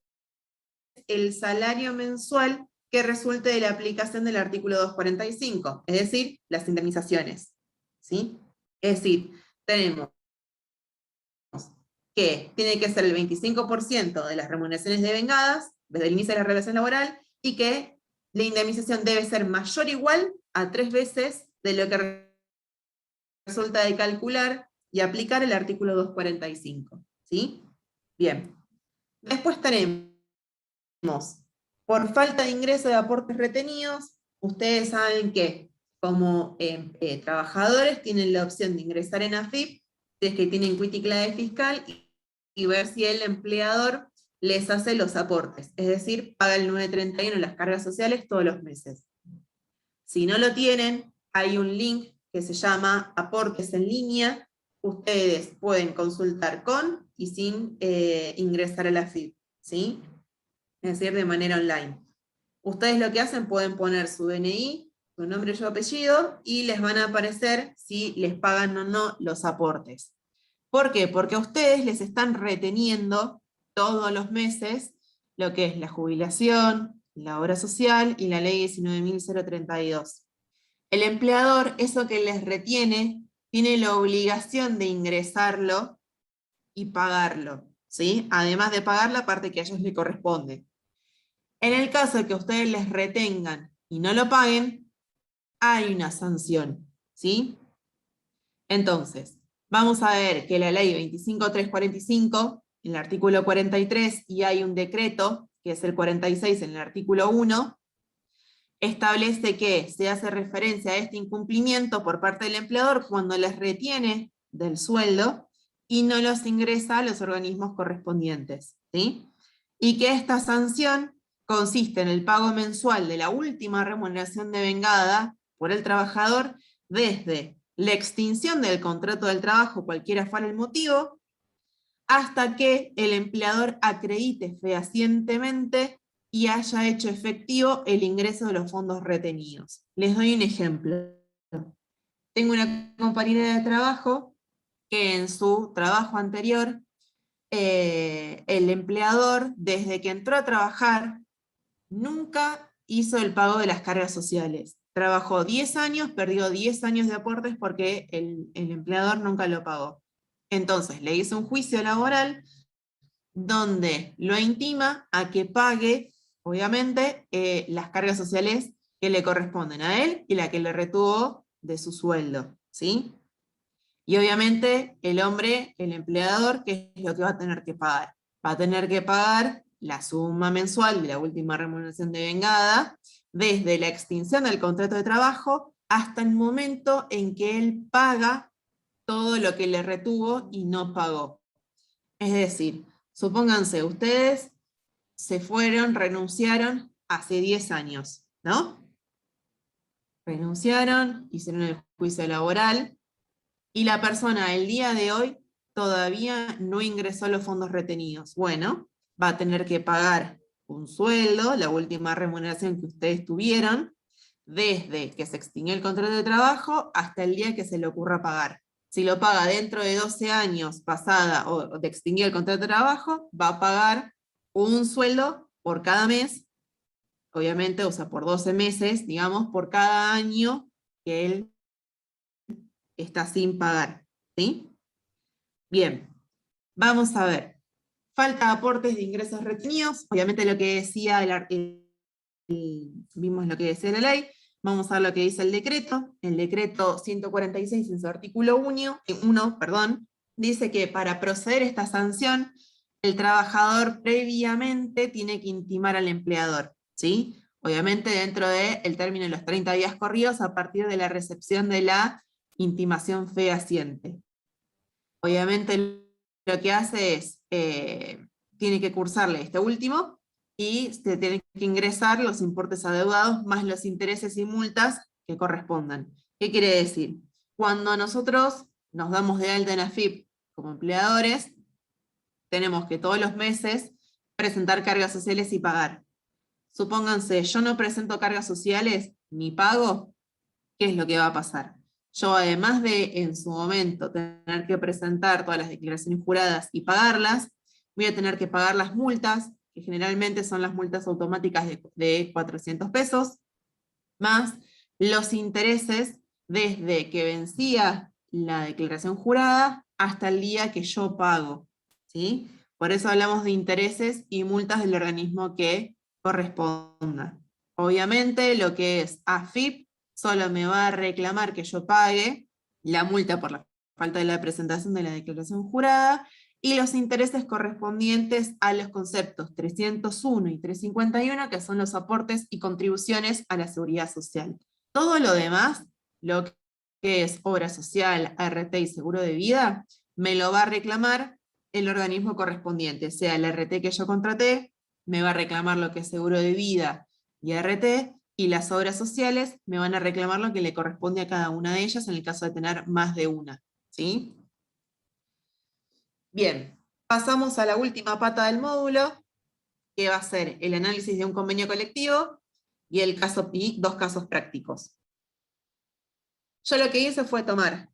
el salario mensual que resulte de la aplicación del artículo 245, es decir, las indemnizaciones. ¿Sí? Es decir, tenemos que tiene que ser el 25% de las remuneraciones devengadas desde el inicio de la relación laboral y que la indemnización debe ser mayor o igual a 3 veces de lo que resulta de calcular y aplicar el artículo 245. ¿Sí? Bien. Después tenemos, por falta de ingreso de aportes retenidos, ustedes saben que como trabajadores tienen la opción de ingresar en AFIP, si es que tienen quit y clave fiscal, y ver si el empleador les hace los aportes, es decir, paga el 931 las cargas sociales todos los meses. Si no lo tienen, hay un link que se llama Aportes en línea, ustedes pueden consultar con y sin ingresar a la AFIP, ¿sí? Es decir, de manera online. Ustedes lo que hacen, pueden poner su DNI, su nombre y su apellido, y les van a aparecer si les pagan o no los aportes. ¿Por qué? Porque a ustedes les están reteniendo todos los meses lo que es la jubilación, la obra social y la ley 19.032. El empleador, eso que les retiene, tiene la obligación de ingresarlo y pagarlo, ¿sí? Además de pagar la parte que a ellos les corresponde. En el caso de que ustedes les retengan y no lo paguen, hay una sanción, ¿sí? Entonces, vamos a ver que la ley 25.345, en el artículo 43, y hay un decreto, que es el 46 en el artículo 1, establece que se hace referencia a este incumplimiento por parte del empleador cuando les retiene del sueldo y no los ingresa a los organismos correspondientes, ¿sí? Y que esta sanción consiste en el pago mensual de la última remuneración devengada por el trabajador desde la extinción del contrato del trabajo, cualquiera fuera el motivo, hasta que el empleador acredite fehacientemente y haya hecho efectivo el ingreso de los fondos retenidos. Les doy un ejemplo. Tengo una compañera de trabajo que en su trabajo anterior, el empleador, desde que entró a trabajar, nunca hizo el pago de las cargas sociales. Trabajó 10 años, perdió 10 años de aportes porque el empleador nunca lo pagó. Entonces le hizo un juicio laboral donde lo intima a que pague, obviamente, las cargas sociales que le corresponden a él y la que le retuvo de su sueldo, ¿sí? Y obviamente el hombre, el empleador, ¿qué es lo que va a tener que pagar? Va a tener que pagar la suma mensual de la última remuneración devengada, desde la extinción del contrato de trabajo hasta el momento en que él paga todo lo que le retuvo y no pagó. Es decir, supónganse, ustedes se fueron, renunciaron hace 10 años, ¿no? Renunciaron, hicieron el juicio laboral, y la persona el día de hoy todavía no ingresó a los fondos retenidos. Bueno, va a tener que pagar un sueldo, la última remuneración que ustedes tuvieron, desde que se extinguió el contrato de trabajo hasta el día que se le ocurra pagar. Si lo paga dentro de 12 años pasada o de extinguir el contrato de trabajo, va a pagar un sueldo por cada mes, obviamente, o sea, por 12 meses, digamos, por cada año que él está sin pagar, ¿sí? Bien, vamos a ver. Falta aportes de ingresos retenidos, obviamente lo que decía vimos lo que decía la ley, vamos a ver lo que dice el decreto 146 en su artículo 1, dice que para proceder a esta sanción, el trabajador previamente tiene que intimar al empleador, ¿sí? Obviamente dentro del término de los 30 días corridos a partir de la recepción de la intimación fehaciente. Obviamente lo que hace es, tiene que cursarle este último y se tienen que ingresar los importes adeudados más los intereses y multas que correspondan. ¿Qué quiere decir? Cuando nosotros nos damos de alta en AFIP como empleadores, tenemos que todos los meses presentar cargas sociales y pagar. Supónganse, yo no presento cargas sociales ni pago, ¿qué es lo que va a pasar? Yo, además de en su momento tener que presentar todas las declaraciones juradas y pagarlas, voy a tener que pagar las multas, que generalmente son las multas automáticas de 400 pesos, más los intereses desde que vencía la declaración jurada hasta el día que yo pago, ¿sí? Por eso hablamos de intereses y multas del organismo que corresponda. Obviamente lo que es AFIP solo me va a reclamar que yo pague la multa por la falta de la presentación de la declaración jurada y los intereses correspondientes a los conceptos 301 y 351, que son los aportes y contribuciones a la seguridad social. Todo lo demás, lo que es obra social, ART y seguro de vida, me lo va a reclamar el organismo correspondiente, sea el ART que yo contraté, me va a reclamar lo que es seguro de vida y ART, y las obras sociales me van a reclamar lo que le corresponde a cada una de ellas en el caso de tener más de una, ¿sí? Bien, pasamos a la última pata del módulo, que va a ser el análisis de un convenio colectivo y dos casos prácticos. Yo lo que hice fue tomar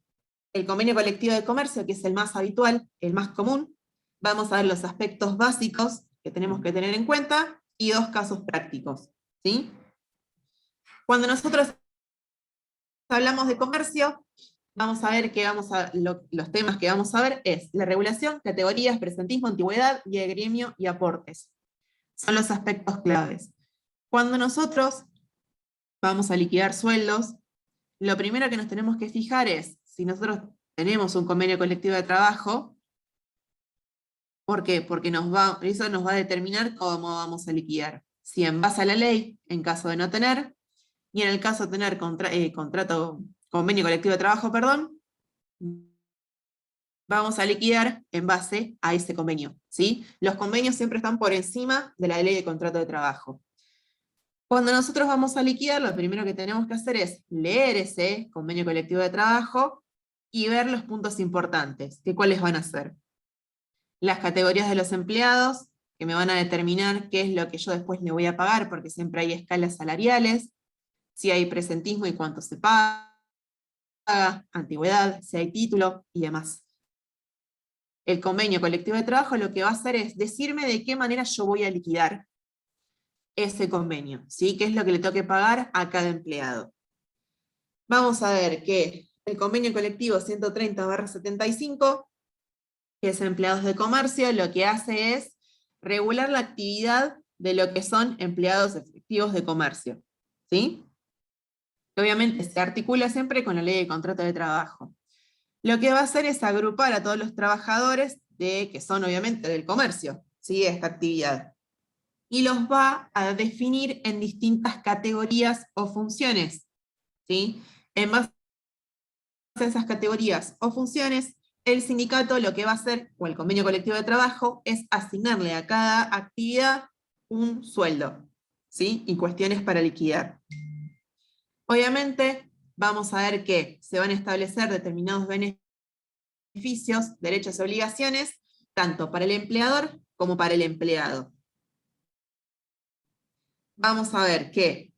el convenio colectivo de comercio, que es el más habitual, el más común. Vamos a ver los aspectos básicos que tenemos que tener en cuenta y dos casos prácticos, ¿sí? Cuando nosotros hablamos de comercio, vamos a ver que los temas que vamos a ver es la regulación, categorías, presentismo, antigüedad, guía de gremio y aportes. Son los aspectos claves. Cuando nosotros vamos a liquidar sueldos, lo primero que nos tenemos que fijar es si nosotros tenemos un convenio colectivo de trabajo. ¿Por qué? Porque eso nos va a determinar cómo vamos a liquidar. Si en base a la ley, en caso de no tener, y en el caso de tener convenio colectivo de trabajo, vamos a liquidar en base a ese convenio, ¿sí? Los convenios siempre están por encima de la ley de contrato de trabajo. Cuando nosotros vamos a liquidar, lo primero que tenemos que hacer es leer ese convenio colectivo de trabajo y ver los puntos importantes, que cuáles van a ser. Las categorías de los empleados, que me van a determinar qué es lo que yo después le voy a pagar, porque siempre hay escalas salariales, si hay presentismo y cuánto se paga, antigüedad, si hay título y demás. El convenio colectivo de trabajo lo que va a hacer es decirme de qué manera yo voy a liquidar ese convenio, ¿sí? ¿Qué es lo que le tengo que pagar a cada empleado? Vamos a ver que el convenio colectivo 130/75, que es empleados de comercio, lo que hace es regular la actividad de lo que son empleados efectivos de comercio, ¿sí? Que obviamente se articula siempre con la ley de contrato de trabajo. Lo que va a hacer es agrupar a todos los trabajadores que son obviamente del comercio, ¿sí? Esta actividad. Y los va a definir en distintas categorías o funciones, ¿sí? En base a esas categorías o funciones, el sindicato lo que va a hacer, o el convenio colectivo de trabajo, es asignarle a cada actividad un sueldo, ¿sí? Y cuestiones para liquidar. Obviamente, vamos a ver que se van a establecer determinados beneficios, derechos y obligaciones, tanto para el empleador como para el empleado. Vamos a ver que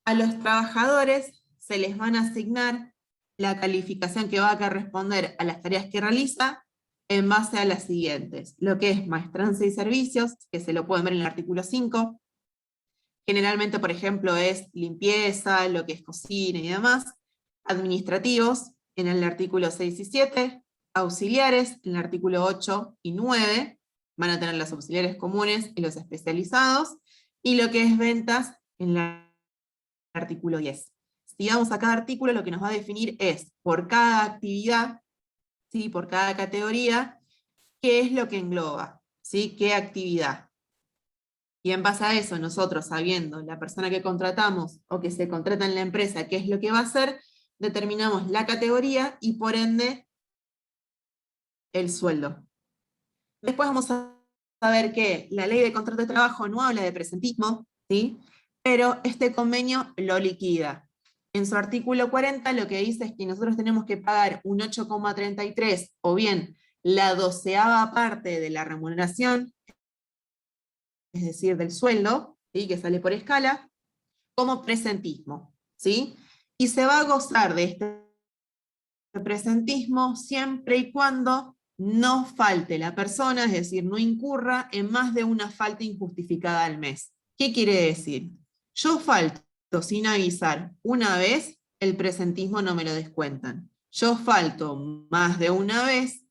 a los trabajadores se les van a asignar la calificación que va a corresponder a las tareas que realiza en base a las siguientes. Lo que es maestranza y servicios, que se lo pueden ver en el artículo 5. Generalmente, por ejemplo, es limpieza, lo que es cocina y demás. Administrativos, en el artículo 6 y 7. Auxiliares, en el artículo 8 y 9. Van a tener los auxiliares comunes y los especializados. Y lo que es ventas, en el artículo 10. Si vamos a cada artículo, lo que nos va a definir es, por cada actividad, ¿sí? Por cada categoría, qué es lo que engloba, ¿sí? ¿Qué actividad? Y en base a eso, nosotros, sabiendo la persona que contratamos o que se contrata en la empresa, qué es lo que va a hacer, determinamos la categoría y por ende el sueldo. Después vamos a ver que la ley de contrato de trabajo no habla de presentismo, ¿sí? Pero este convenio lo liquida. En su artículo 40 lo que dice es que nosotros tenemos que pagar un 8,33 o bien la 12ª parte de la remuneración, es decir, del sueldo, ¿sí? Que sale por escala, como presentismo, ¿sí? Y se va a gozar de este presentismo siempre y cuando no falte la persona, es decir, no incurra en más de una falta injustificada al mes. ¿Qué quiere decir? Yo falto sin avisar una vez, el presentismo no me lo descuentan. Yo falto más de una vez,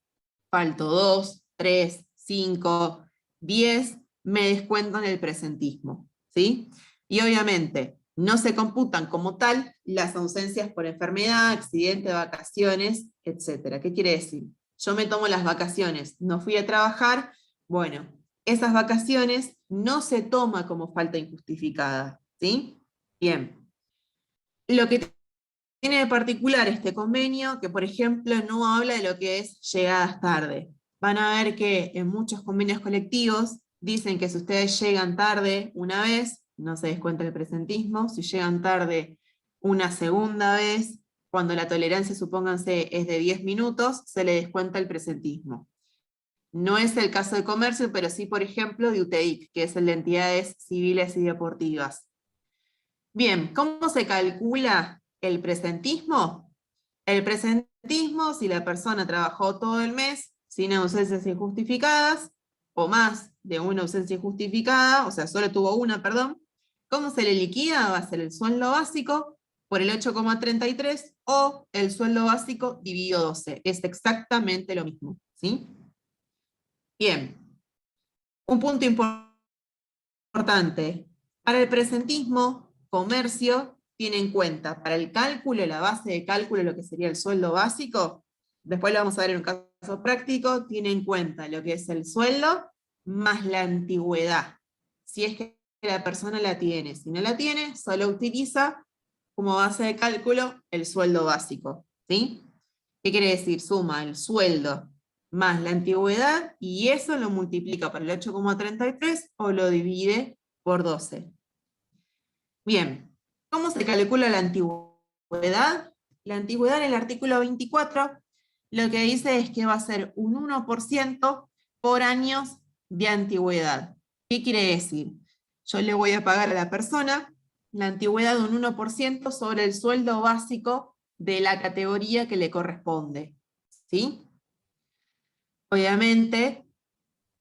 falto 2, 3, 5, 10, me descuentan el presentismo, ¿sí? Y obviamente no se computan como tal las ausencias por enfermedad, accidente, vacaciones, etc. ¿Qué quiere decir? Yo me tomo las vacaciones, no fui a trabajar, bueno, esas vacaciones no se toma como falta injustificada, ¿sí? Bien. Lo que tiene de particular este convenio, que por ejemplo no habla de lo que es llegadas tarde. Van a ver que en muchos convenios colectivos dicen que si ustedes llegan tarde una vez, no se descuenta el presentismo. Si llegan tarde una segunda vez, cuando la tolerancia, supónganse, es de 10 minutos, se le descuenta el presentismo. No es el caso de comercio, pero sí, por ejemplo, de UTEIC, que es el de entidades civiles y deportivas. Bien, ¿cómo se calcula el presentismo? El presentismo, si la persona trabajó todo el mes sin ausencias injustificadas, o más de una ausencia injustificada, o sea, solo tuvo una, perdón, ¿cómo se le liquida? Va a ser el sueldo básico por el 8,33 o el sueldo básico dividido 12. Es exactamente lo mismo, ¿sí? Bien, un punto importante. Para el presentismo, comercio tiene en cuenta para el cálculo, la base de cálculo, lo que sería el sueldo básico, después lo vamos a ver en un caso práctico, tiene en cuenta lo que es el sueldo más la antigüedad. Si es que la persona la tiene, si no la tiene, solo utiliza como base de cálculo el sueldo básico, ¿sí? ¿Qué quiere decir? Suma el sueldo más la antigüedad, y eso lo multiplica por el 8,33 o lo divide por 12. Bien, ¿cómo se calcula la antigüedad? La antigüedad en el artículo 24 lo que dice es que va a ser un 1% por años de antigüedad. ¿Qué quiere decir? Yo le voy a pagar a la persona la antigüedad de un 1% sobre el sueldo básico de la categoría que le corresponde. ¿Sí? Obviamente,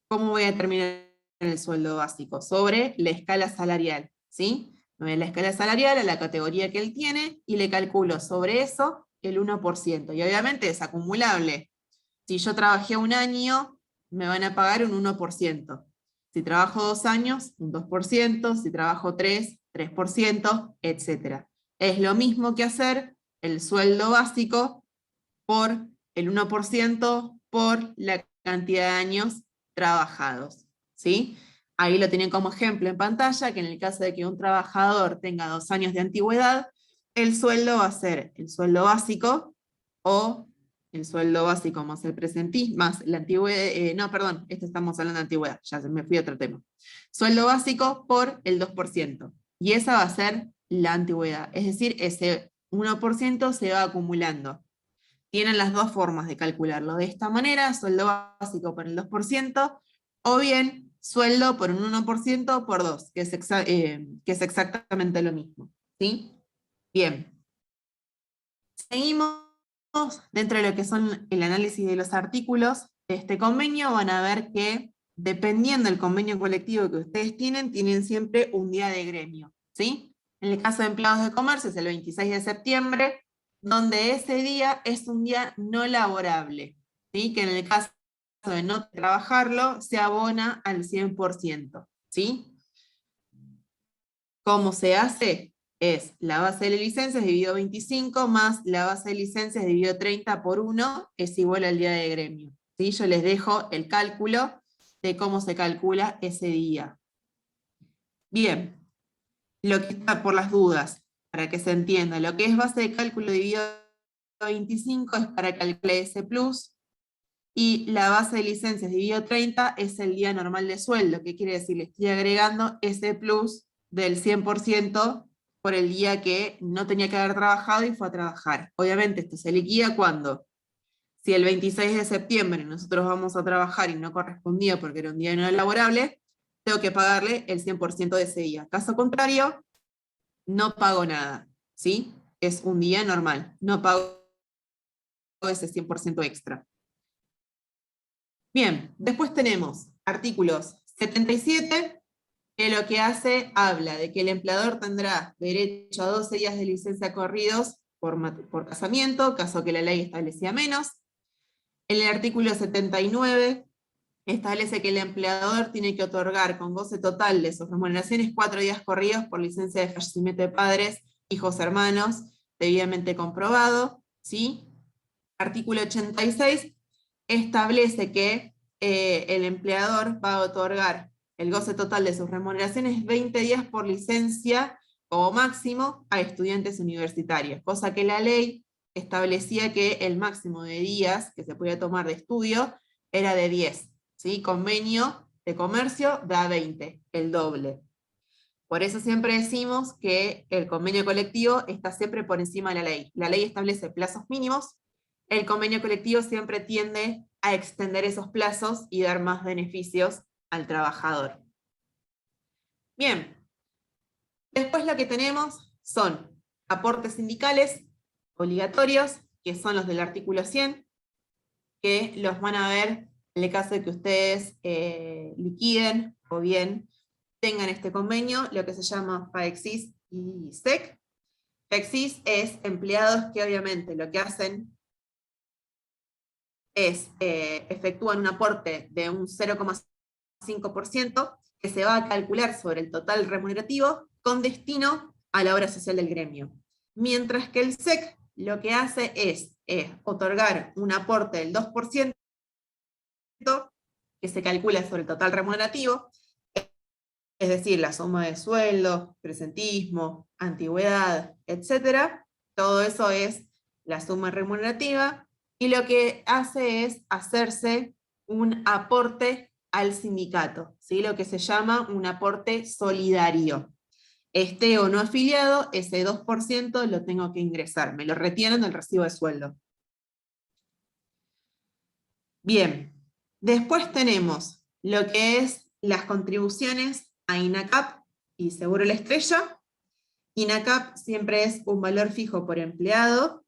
¿cómo voy a determinar el sueldo básico? Sobre la escala salarial. ¿Sí? Me voy a la escala salarial, a la categoría que él tiene, y le calculo sobre eso el 1%. Y obviamente es acumulable. Si yo trabajé un año, me van a pagar un 1%. Si trabajo 2 años, un 2%. Si trabajo 3, 3%, etc. Es lo mismo que hacer el sueldo básico por el 1% por la cantidad de años trabajados. ¿Sí? Ahí lo tienen como ejemplo en pantalla, que en el caso de que un trabajador tenga 2 años de antigüedad, el sueldo va a ser el sueldo básico o el sueldo básico más el presentismo, más la antigüedad, no, perdón, esto estamos hablando de antigüedad, ya me fui a otro tema. Sueldo básico por el 2%, y esa va a ser la antigüedad, es decir, ese 1% se va acumulando. Tienen las dos formas de calcularlo, de esta manera, sueldo básico por el 2%, o bien sueldo por un 1% por 2, que es exactamente lo mismo. ¿Sí? Bien. Seguimos dentro de lo que son el análisis de los artículos de este convenio. Van a ver que, dependiendo del convenio colectivo que ustedes tienen siempre un día de gremio. ¿Sí? En el caso de empleados de comercio es el 26 de septiembre, donde ese día es un día no laborable, ¿sí? Que en el caso de no trabajarlo, se abona al 100%. ¿Sí? ¿Cómo se hace? Es la base de licencias dividido 25 más la base de licencias dividido 30 por 1 es igual al día de gremio. ¿Sí? Yo les dejo el cálculo de cómo se calcula ese día. Bien, lo que está por las dudas, para que se entienda, lo que es base de cálculo dividido 25 es para calcular ese plus, y la base de licencias dividido 30 es el día normal de sueldo. ¿Qué quiere decir? Le estoy agregando ese plus del 100% por el día que no tenía que haber trabajado y fue a trabajar. Obviamente esto se liquida cuando, si el 26 de septiembre nosotros vamos a trabajar y no correspondía porque era un día no laborable, tengo que pagarle el 100% de ese día. Caso contrario, no pago nada, ¿sí? Es un día normal, no pago ese 100% extra. Bien, después tenemos artículos 77, que lo que hace, habla de que el empleador tendrá derecho a 12 días de licencia corridos por casamiento, caso que la ley establecía menos. En el artículo 79 establece que el empleador tiene que otorgar con goce total de sus remuneraciones 4 días corridos por licencia de fallecimiento de padres, hijos, hermanos, debidamente comprobado. ¿Sí? Artículo 86 establece que el empleador va a otorgar el goce total de sus remuneraciones 20 días por licencia como máximo a estudiantes universitarios, cosa que la ley establecía que el máximo de días que se podía tomar de estudio era de 10. ¿Sí? Convenio de comercio da 20, el doble. Por eso siempre decimos que el convenio colectivo está siempre por encima de la ley. La ley establece plazos mínimos, el convenio colectivo siempre tiende a extender esos plazos y dar más beneficios al trabajador. Bien, después lo que tenemos son aportes sindicales obligatorios, que son los del artículo 100, que los van a ver en el caso de que ustedes liquiden o bien tengan este convenio, lo que se llama FAEXIS y SEC. FAEXIS es empleados que obviamente lo que hacen es efectúan un aporte de un 0,5% que se va a calcular sobre el total remunerativo con destino a la obra social del gremio. Mientras que el SEC lo que hace es otorgar un aporte del 2% que se calcula sobre el total remunerativo, es decir, la suma de sueldo, presentismo, antigüedad, etc. Todo eso es la suma remunerativa, y lo que hace es hacerse un aporte al sindicato, ¿sí? Lo que se llama un aporte solidario. Esté o no afiliado, ese 2% lo tengo que ingresar, me lo retienen del recibo de sueldo. Bien, después tenemos lo que es las contribuciones a INACAP y Seguro La Estrella. INACAP siempre es un valor fijo por empleado.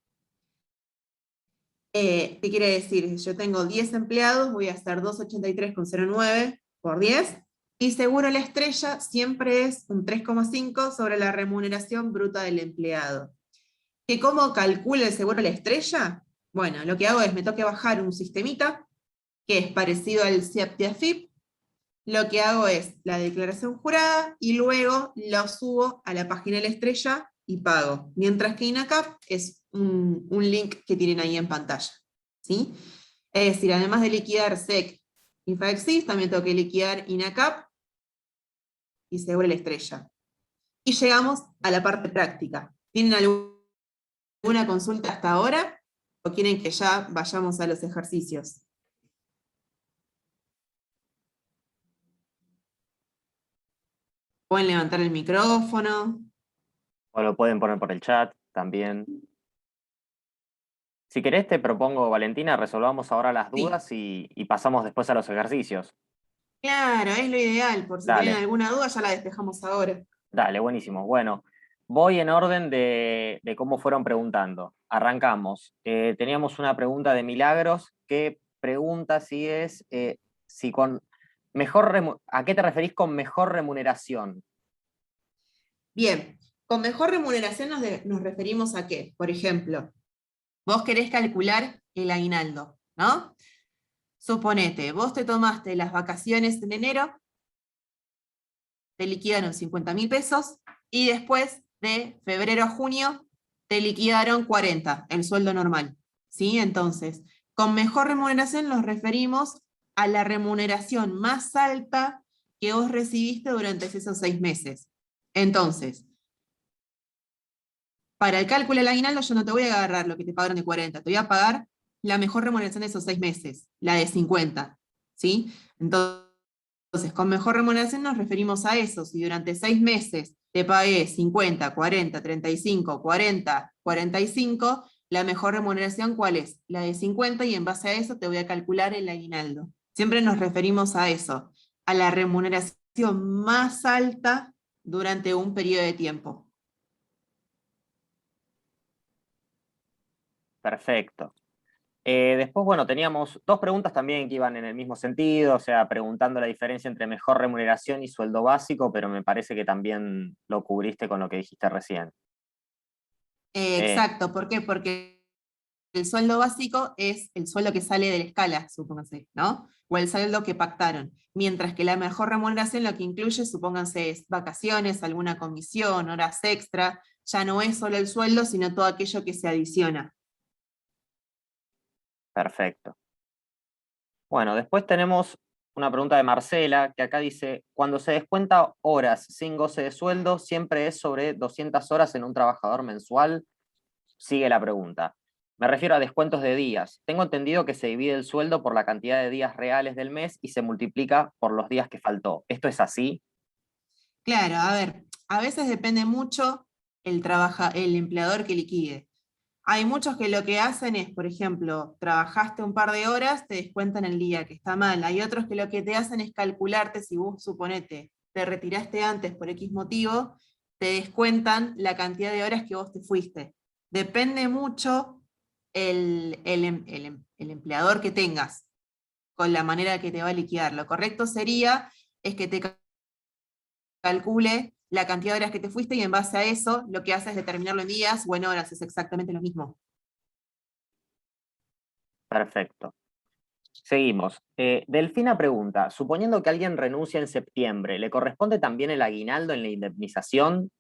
¿Qué quiere decir? Yo tengo 10 empleados, voy a hacer 283,09 por 10, y Seguro La Estrella siempre es un 3,5 sobre la remuneración bruta del empleado. ¿Que cómo calcula el Seguro La Estrella? Bueno, lo que hago es, me toca bajar un sistemita, que es parecido al CIAP-TIAFIP, lo que hago es la declaración jurada, y luego lo subo a la página de La Estrella, y pago. Mientras que INACAP es un link que tienen ahí en pantalla, ¿sí? Es decir, además de liquidar SEC y FAEXIS, también tengo que liquidar INACAP y Seguro La Estrella. Y llegamos a la parte práctica. ¿Tienen alguna consulta hasta ahora? ¿O quieren que ya vayamos a los ejercicios? Pueden levantar el micrófono. O lo pueden poner por el chat también. Si querés, te propongo, Valentina, resolvamos ahora las Sí, dudas y pasamos después a los ejercicios. claro, es lo ideal. Por si tienen Dale, alguna duda, ya la despejamos ahora. dale, buenísimo. Bueno, voy en orden de cómo fueron preguntando. Arrancamos. Teníamos una pregunta de Milagros que pregunta si es, si con ¿a qué te referís con mejor remuneración? Bien, con mejor remuneración nos referimos a qué. Por ejemplo, vos querés calcular el aguinaldo, ¿no? Suponete, vos te tomaste las vacaciones en enero, te liquidaron 50.000 pesos, y después de febrero a junio te liquidaron 40, el sueldo normal, ¿sí? Entonces, con mejor remuneración nos referimos a la remuneración más alta que vos recibiste durante esos 6 meses. Entonces, para el cálculo del aguinaldo yo no te voy a agarrar lo que te pagaron de 40, te voy a pagar la mejor remuneración de esos 6 meses, la de 50, ¿sí? Entonces, con mejor remuneración nos referimos a eso. Si durante 6 meses te pagué 50, 40, 35, 40, 45, la mejor remuneración, ¿cuál es? La de 50, y en base a eso te voy a calcular el aguinaldo. Siempre nos referimos a eso, a la remuneración más alta durante un periodo de tiempo. Perfecto. Después, bueno, teníamos dos preguntas también que iban en el mismo sentido, o sea, preguntando la diferencia entre mejor remuneración y sueldo básico, pero me parece que también lo cubriste con lo que dijiste recién. Eh, Exacto, ¿por qué? Porque el sueldo básico es el sueldo que sale de la escala, supónganse, ¿no? O el sueldo que pactaron. Mientras que la mejor remuneración lo que incluye, supónganse, es vacaciones, alguna comisión, horas extra. Ya no es solo el sueldo, sino todo aquello que se adiciona. Perfecto. Bueno, después tenemos una pregunta de Marcela, que acá dice, cuando se descuenta horas sin goce de sueldo, siempre es sobre 200 horas en un trabajador mensual. Sigue la pregunta. Me refiero a descuentos de días. Tengo entendido que se divide el sueldo por la cantidad de días reales del mes y se multiplica por los días que faltó. ¿Esto es así? Claro, a ver, a veces depende mucho el empleador que liquide. Hay muchos que lo que hacen es, por ejemplo, trabajaste un par de horas, te descuentan el día, que está mal. Hay otros que lo que te hacen es calcularte, si vos, suponete, te retiraste antes por X motivo, te descuentan la cantidad de horas que vos te fuiste. Depende mucho el empleador que tengas, con la manera que te va a liquidar. Lo correcto sería es que te calcule la cantidad de horas que te fuiste, y en base a eso lo que hace es determinarlo en días o en horas, es exactamente lo mismo. Perfecto. Seguimos. Delfina pregunta, suponiendo que alguien renuncia en septiembre, ¿le corresponde también el aguinaldo en la indemnización?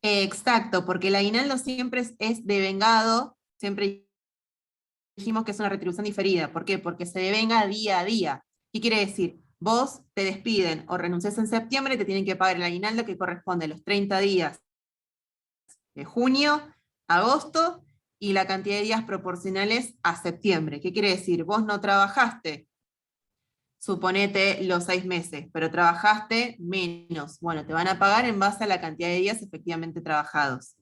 Exacto, porque el aguinaldo siempre es devengado, siempre dijimos que es una retribución diferida. ¿Por qué? Porque se devenga día a día. ¿Qué quiere decir? Vos te despiden o renuncias en septiembre, te tienen que pagar el aguinaldo que corresponde a los 30 días de junio, agosto y la cantidad de días proporcionales a septiembre. ¿Qué quiere decir? Vos no trabajaste, suponete los 6 meses, pero trabajaste menos. Bueno, te van a pagar en base a la cantidad de días efectivamente trabajados.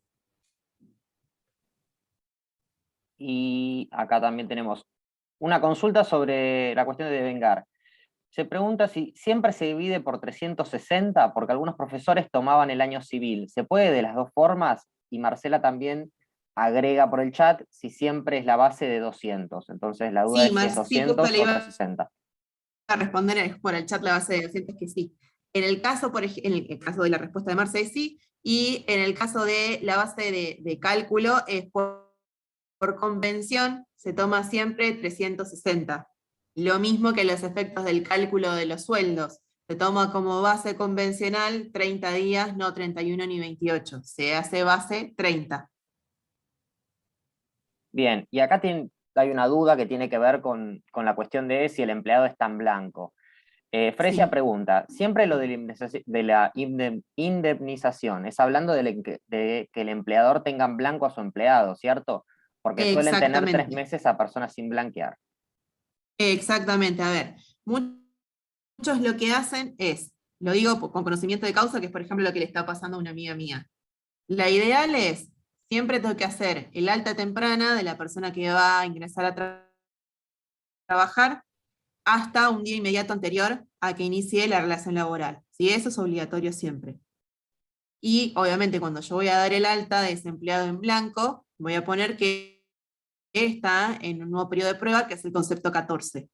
Y acá también tenemos una consulta sobre la cuestión de devengar. Se pregunta si siempre se divide por 360, porque algunos profesores tomaban el año civil. ¿Se puede de las dos formas? Y Marcela también agrega por el chat si siempre es la base de 200. Entonces la duda Sí, es si es sí, justo 200 le o iba 360. a responder por el chat la base de docentes que sí. En el caso, en el caso de la respuesta de Marce, sí, y en el caso de la base de cálculo, es por convención, se toma siempre 360. Lo mismo que los efectos del cálculo de los sueldos. Se toma como base convencional 30 días, no 31 ni 28. Se hace base 30. Bien, y acá hay una duda que tiene que ver con la cuestión de si el empleado está en blanco. Fresia Sí, pregunta, siempre lo de la indemnización, es hablando de que el empleador tenga en blanco a su empleado, ¿cierto? Porque suelen tener 3 meses a personas sin blanquear. exactamente. A ver, muchos lo que hacen es, lo digo con conocimiento de causa, que es por ejemplo lo que le está pasando a una amiga mía. La ideal es, siempre tengo que hacer el alta temprana de la persona que va a ingresar a trabajar hasta un día inmediato anterior a que inicie la relación laboral. ¿Sí? Eso es obligatorio siempre. Y obviamente cuando yo voy a dar el alta de ese empleado en blanco, voy a poner que está en un nuevo periodo de prueba, que es el concepto 14.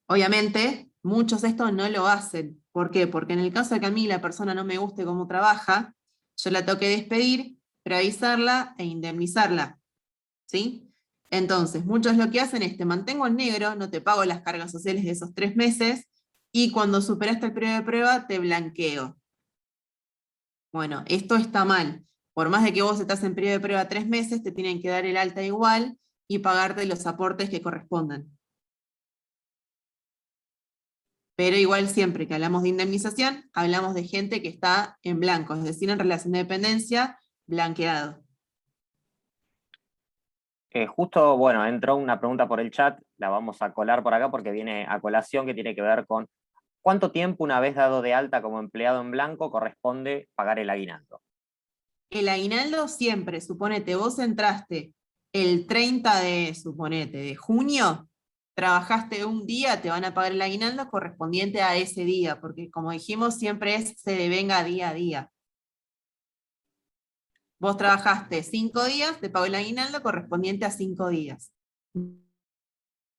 Obviamente, muchos de estos no lo hacen. ¿Por qué? Porque en el caso de que a mí la persona no me guste cómo trabaja, yo la tengo que despedir, preavisarla e indemnizarla. ¿Sí? Entonces, muchos lo que hacen es te mantengo en negro, no te pago las cargas sociales de esos 3 meses, y cuando superaste el periodo de prueba, te blanqueo. Bueno, esto está mal. Por más de que vos estás en periodo de prueba 3 meses, te tienen que dar el alta igual y pagarte los aportes que correspondan. Pero igual siempre que hablamos de indemnización, hablamos de gente que está en blanco, es decir, en relación de dependencia, blanqueado. Justo, bueno, entró una pregunta por el chat, la vamos a colar por acá porque viene a colación que tiene que ver con cuánto tiempo una vez dado de alta como empleado en blanco corresponde pagar el aguinaldo. El aguinaldo siempre, suponete, vos entraste el 30 suponete, de junio, trabajaste un día, te van a pagar el aguinaldo correspondiente a ese día, porque como dijimos, siempre se devenga día a día. Vos trabajaste 5 días, te pagó el aguinaldo correspondiente a 5 días.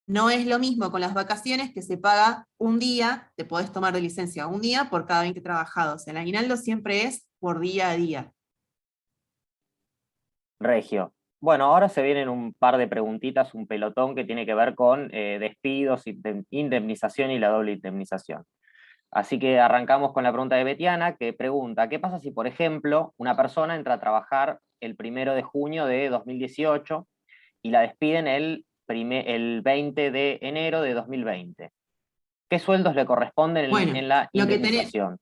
No es lo mismo con las vacaciones, que se paga un día, te podés tomar de licencia un día por cada 20 trabajados. El aguinaldo siempre es por día a día. Regio. Bueno, ahora se vienen un par de preguntitas, un pelotón que tiene que ver con despidos, indemnización y la doble indemnización. Así que arrancamos con la pregunta de Betiana, que pregunta, ¿qué pasa si, por ejemplo, una persona entra a trabajar el 1 de junio de 2018 y la despiden el 20 de enero de 2020? ¿Qué sueldos le corresponden Bueno, en la lo que tenés, indemnización?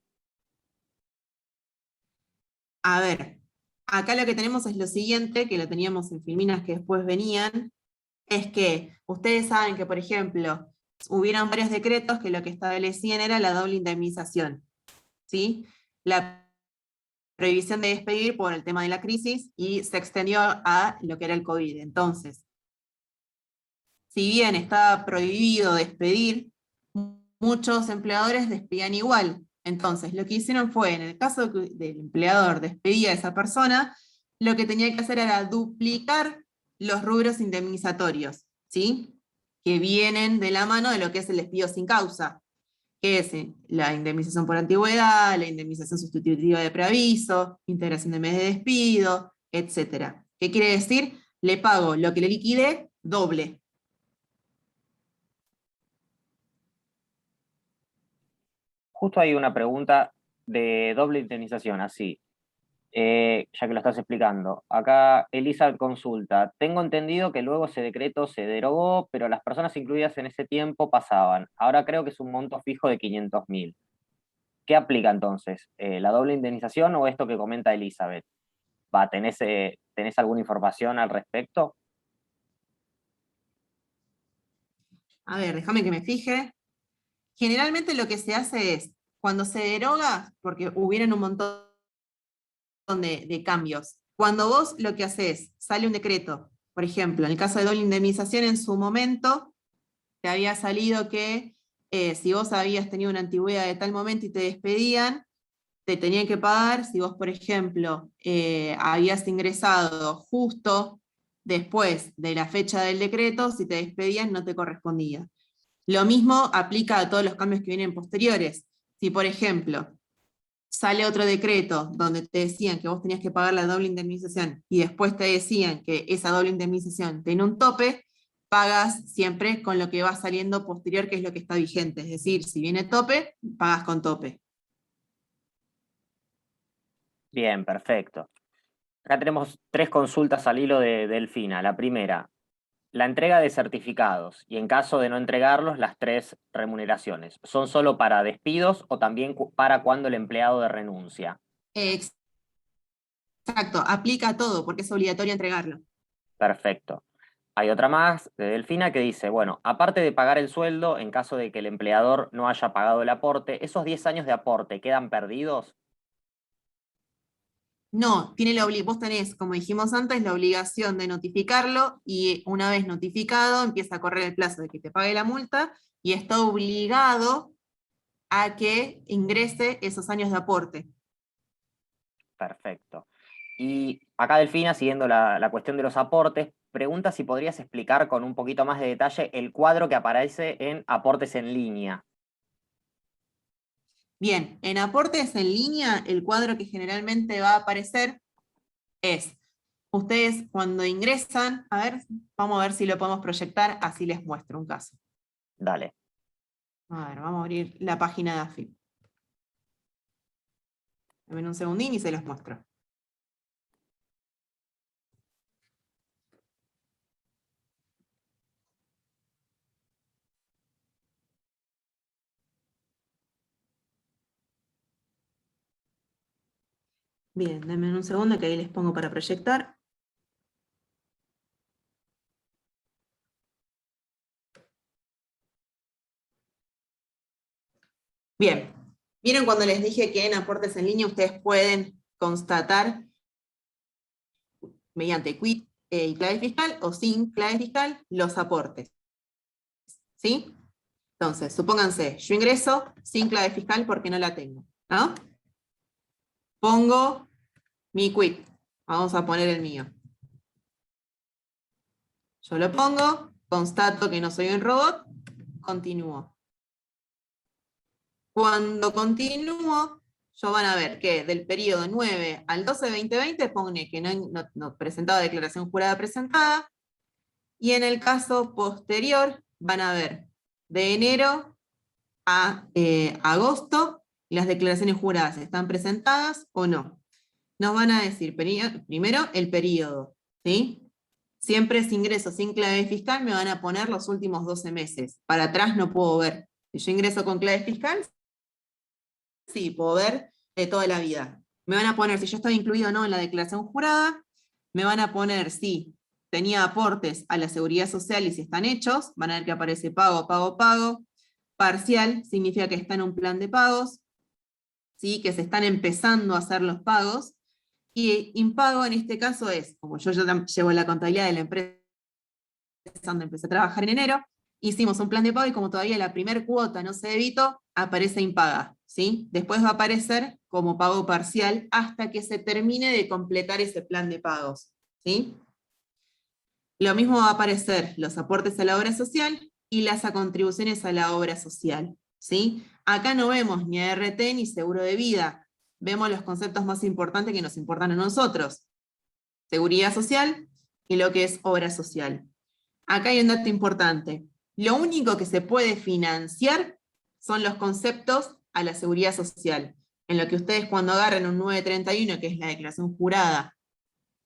a ver, acá lo que tenemos es lo siguiente, que lo teníamos en Filminas que después venían, es que ustedes saben que, por ejemplo, hubieron varios decretos que lo que establecían era la doble indemnización, ¿sí? La prohibición de despedir por el tema de la crisis y se extendió a lo que era el COVID. Entonces, si bien estaba prohibido despedir, muchos empleadores despedían igual. Entonces, lo que hicieron fue, en el caso del empleador despedía a esa persona, lo que tenía que hacer era duplicar los rubros indemnizatorios, ¿sí? Que vienen de la mano de lo que es el despido sin causa, que es la indemnización por antigüedad, la indemnización sustitutiva de preaviso, integración de mes de despido, etc. ¿Qué quiere decir? Le pago lo que le liquide doble. Justo hay una pregunta de doble indemnización, así. Ya que lo estás explicando. Acá Elisa consulta. Tengo entendido que luego ese decreto se derogó, pero las personas incluidas en ese tiempo pasaban. Ahora creo que es un monto fijo de 500.000. ¿Qué aplica entonces? ¿La doble indemnización o esto que comenta Elizabeth? ¿Tenés alguna información al respecto? A ver, déjame que me fije. Generalmente lo que se hace es, cuando se deroga, porque hubieron un montón de cambios, cuando vos lo que haces, sale un decreto, por ejemplo, en el caso de doble indemnización en su momento, te había salido que si vos habías tenido una antigüedad de tal momento y te despedían, te tenían que pagar si vos, por ejemplo, habías ingresado justo después de la fecha del decreto, si te despedían no te correspondía. Lo mismo aplica a todos los cambios que vienen posteriores. Si, por ejemplo, sale otro decreto donde te decían que vos tenías que pagar la doble indemnización y después te decían que esa doble indemnización tiene un tope, pagas siempre con lo que va saliendo posterior, que es lo que está vigente. Es decir, si viene tope, pagas con tope. Bien, perfecto. Acá tenemos 3 consultas al hilo de Delfina. La primera, la entrega de certificados y en caso de no entregarlos, las 3 remuneraciones. ¿Son solo para despidos o también para cuando el empleado de renuncia? Exacto, aplica a todo porque es obligatorio entregarlo. Perfecto. Hay otra más de Delfina que dice, bueno, aparte de pagar el sueldo, en caso de que el empleador no haya pagado el aporte, ¿esos 10 años de aporte quedan perdidos? No, vos tenés, como dijimos antes, la obligación de notificarlo y una vez notificado empieza a correr el plazo de que te pague la multa y está obligado a que ingrese esos años de aporte. Perfecto. Y acá Delfina, siguiendo la cuestión de los aportes, pregunta si podrías explicar con un poquito más de detalle el cuadro que aparece en aportes en línea. Bien, en aportes en línea, el cuadro que generalmente va a aparecer es, ustedes cuando ingresan, a ver, vamos a ver si lo podemos proyectar, así les muestro un caso. Dale. A ver, vamos a abrir la página de AFIP. Dame un segundín y se los muestro. Bien, denme un segundo que ahí les pongo para proyectar. Bien, ¿vieron cuando les dije que en aportes en línea ustedes pueden constatar mediante quit y clave fiscal o sin clave fiscal los aportes? ¿Sí? Entonces, supónganse, yo ingreso sin clave fiscal porque no la tengo, ¿no? Pongo mi quit. Vamos a poner el mío. Yo lo pongo, constato que no soy un robot, continúo. Cuando continúo, yo van a ver que del periodo 9 al 12 de 2020 pone que no presentaba declaración jurada presentada, y en el caso posterior van a ver de enero a agosto las declaraciones juradas están presentadas o no. Nos van a decir primero el periodo, ¿sí? Siempre es ingreso sin clave fiscal, me van a poner los últimos 12 meses. Para atrás no puedo ver. Si yo ingreso con clave fiscal, sí, puedo ver de toda la vida. Me van a poner si yo estaba incluido o no en la declaración jurada, me van a poner si tenía aportes a la seguridad social y si están hechos, van a ver que aparece pago, pago, pago. Parcial significa que está en un plan de pagos, ¿sí? Que se están empezando a hacer los pagos. Y impago en este caso es, como yo ya llevo la contabilidad de la empresa donde empecé a trabajar en enero, hicimos un plan de pago y como todavía la primer cuota no se debitó, aparece impaga, ¿sí? Después va a aparecer como pago parcial hasta que se termine de completar ese plan de pagos, ¿sí? Lo mismo va a aparecer los aportes a la obra social y las contribuciones a la obra social, ¿sí? Acá no vemos ni ART ni seguro de vida, vemos los conceptos más importantes que nos importan a nosotros, seguridad social y lo que es obra social. Acá hay un dato importante. Lo único que se puede financiar son los conceptos a la seguridad social. En lo que ustedes cuando agarren un 931, que es la declaración jurada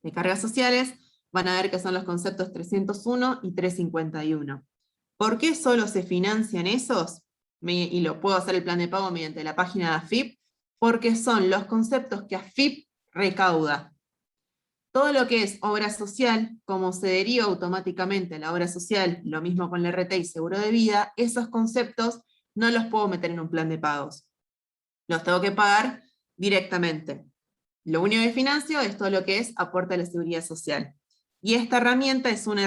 de cargas sociales, van a ver que son los conceptos 301 y 351. ¿Por qué solo se financian esos? Y lo puedo hacer el plan de pago mediante la página de AFIP, porque son los conceptos que AFIP recauda. Todo lo que es obra social, como se deriva automáticamente a la obra social, lo mismo con la RT y seguro de vida, esos conceptos no los puedo meter en un plan de pagos. Los tengo que pagar directamente. Lo único que financio es todo lo que es aporte a la seguridad social. Y esta herramienta es una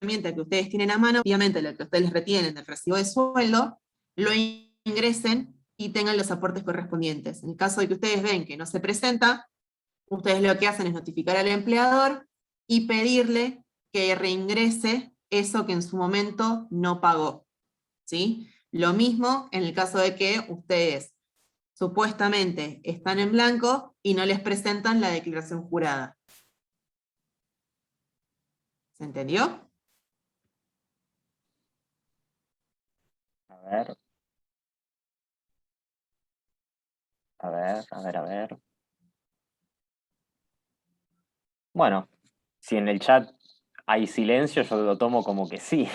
herramienta que ustedes tienen a mano, obviamente lo que ustedes les retienen del recibo de sueldo, lo ingresen y tengan los aportes correspondientes. En el caso de que ustedes ven que no se presenta, ustedes lo que hacen es notificar al empleador y pedirle que reingrese eso que en su momento no pagó. ¿Sí? Lo mismo en el caso de que ustedes supuestamente están en blanco y no les presentan la declaración jurada. ¿Se entendió? A ver. A ver, a ver, a ver. Bueno, si en el chat hay silencio, yo lo tomo como que sí.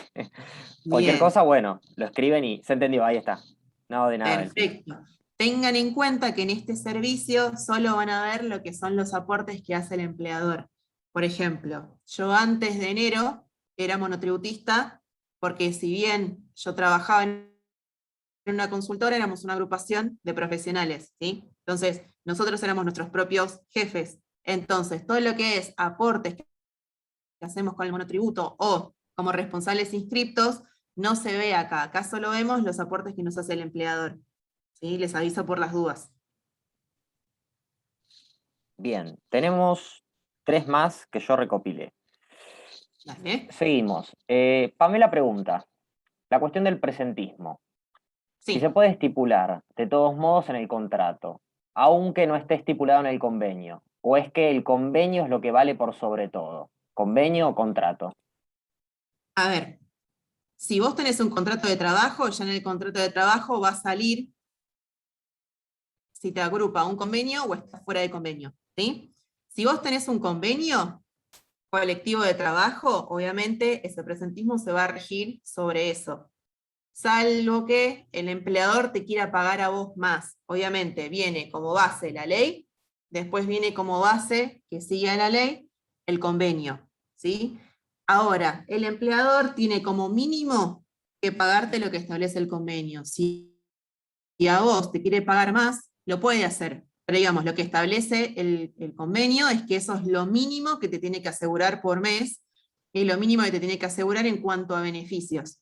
Cualquier Bien, cosa, bueno, lo escriben y se entendió, ahí está. No, de nada. perfecto. Tengan en cuenta que en este servicio solo van a ver lo que son los aportes que hace el empleador. Por ejemplo, yo antes de enero era monotributista porque si bien yo trabajaba en una consultora, éramos una agrupación de profesionales, ¿sí? Entonces, nosotros éramos nuestros propios jefes. Entonces, todo lo que es aportes que hacemos con el monotributo o como responsables inscriptos, no se ve acá. Acá solo vemos los aportes que nos hace el empleador. ¿Sí? Les aviso por las dudas. Bien, tenemos 3 más que yo recopilé. Dale. Seguimos. Pamela pregunta, la cuestión del presentismo. Si se Sí. puede estipular, de todos modos, en el contrato, aunque no esté estipulado en el convenio, o es que el convenio es lo que vale por sobre todo, convenio o contrato. A ver, si vos tenés un contrato de trabajo, ya en el contrato de trabajo va a salir si te agrupa un convenio o estás fuera de convenio. ¿Sí? Si vos tenés un convenio colectivo de trabajo, obviamente ese presentismo se va a regir sobre eso. Salvo que el empleador te quiera pagar a vos más. Obviamente viene como base la ley, después viene como base que siga la ley el convenio. ¿Sí? Ahora, el empleador tiene como mínimo que pagarte lo que establece el convenio. Si a vos te quiere pagar más, lo puede hacer. Pero digamos, lo que establece el convenio es que eso es lo mínimo que te tiene que asegurar por mes y lo mínimo que te tiene que asegurar en cuanto a beneficios.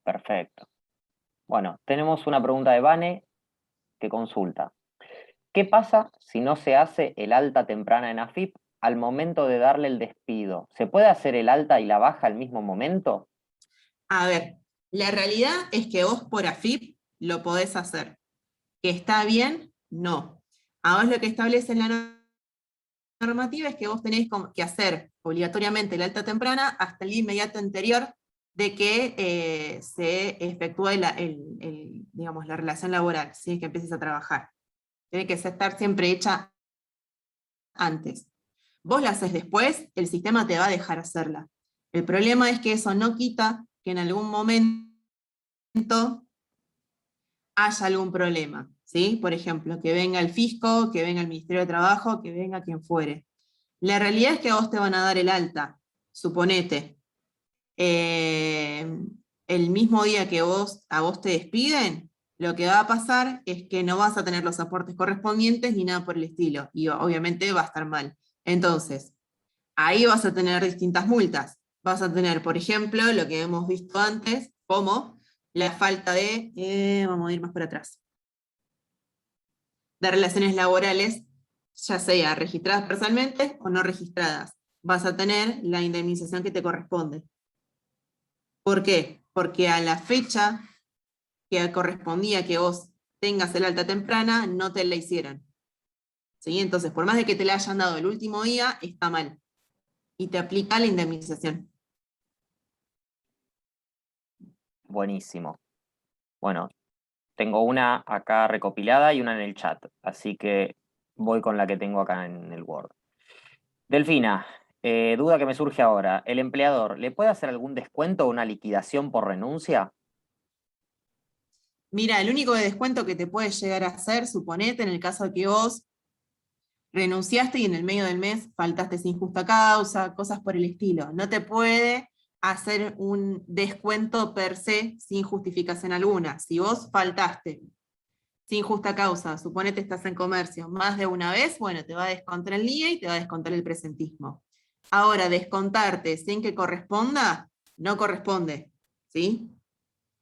Perfecto. Bueno, tenemos una pregunta de Vane que consulta. ¿Qué pasa si no se hace el alta temprana en AFIP al momento de darle el despido? ¿Se puede hacer el alta y la baja al mismo momento? A ver, la realidad es que vos por AFIP lo podés hacer. ¿Que está bien? No. A vos lo que establece la normativa es que vos tenés que hacer obligatoriamente la alta temprana hasta el día inmediato anterior de que se efectúe digamos, la relación laboral, ¿sí? Que empieces a trabajar. Tiene que estar siempre hecha antes. Vos la haces después, el sistema te va a dejar hacerla. El problema es que eso no quita que en algún momento haya algún problema, ¿sí? Por ejemplo, que venga el fisco, que venga el Ministerio de Trabajo, que venga quien fuere. La realidad es que a vos te van a dar el alta, suponete. eh, el mismo día que a vos te despiden, lo que va a pasar es que no vas a tener los aportes correspondientes ni nada por el estilo, y obviamente va a estar mal. Entonces, ahí vas a tener distintas multas. Vas a tener, por ejemplo, lo que hemos visto antes, como la falta vamos a ir más para atrás, de relaciones laborales, ya sea registradas personalmente o no registradas. Vas a tener la indemnización que te corresponde. ¿Por qué? Porque a la fecha que correspondía que vos tengas el alta temprana, no te la hicieron. ¿Sí? Entonces, por más de que te la hayan dado el último día, está mal. Y te aplica la indemnización. Buenísimo. Bueno, tengo una acá recopilada y una en el chat, así que voy con la que tengo acá en el Word. Delfina, duda que me surge ahora. ¿El empleador le puede hacer algún descuento o una liquidación por renuncia? Mira, el único descuento que te puede llegar a hacer, suponete, en el caso de que vos renunciaste y en el medio del mes faltaste sin justa causa, cosas por el estilo. No te puede hacer un descuento per se sin justificación alguna. Si vos faltaste sin justa causa, suponete estás en comercio más de una vez, bueno, te va a descontar el NIE y te va a descontar el presentismo. Ahora, descontarte sin que corresponda, no corresponde, ¿sí?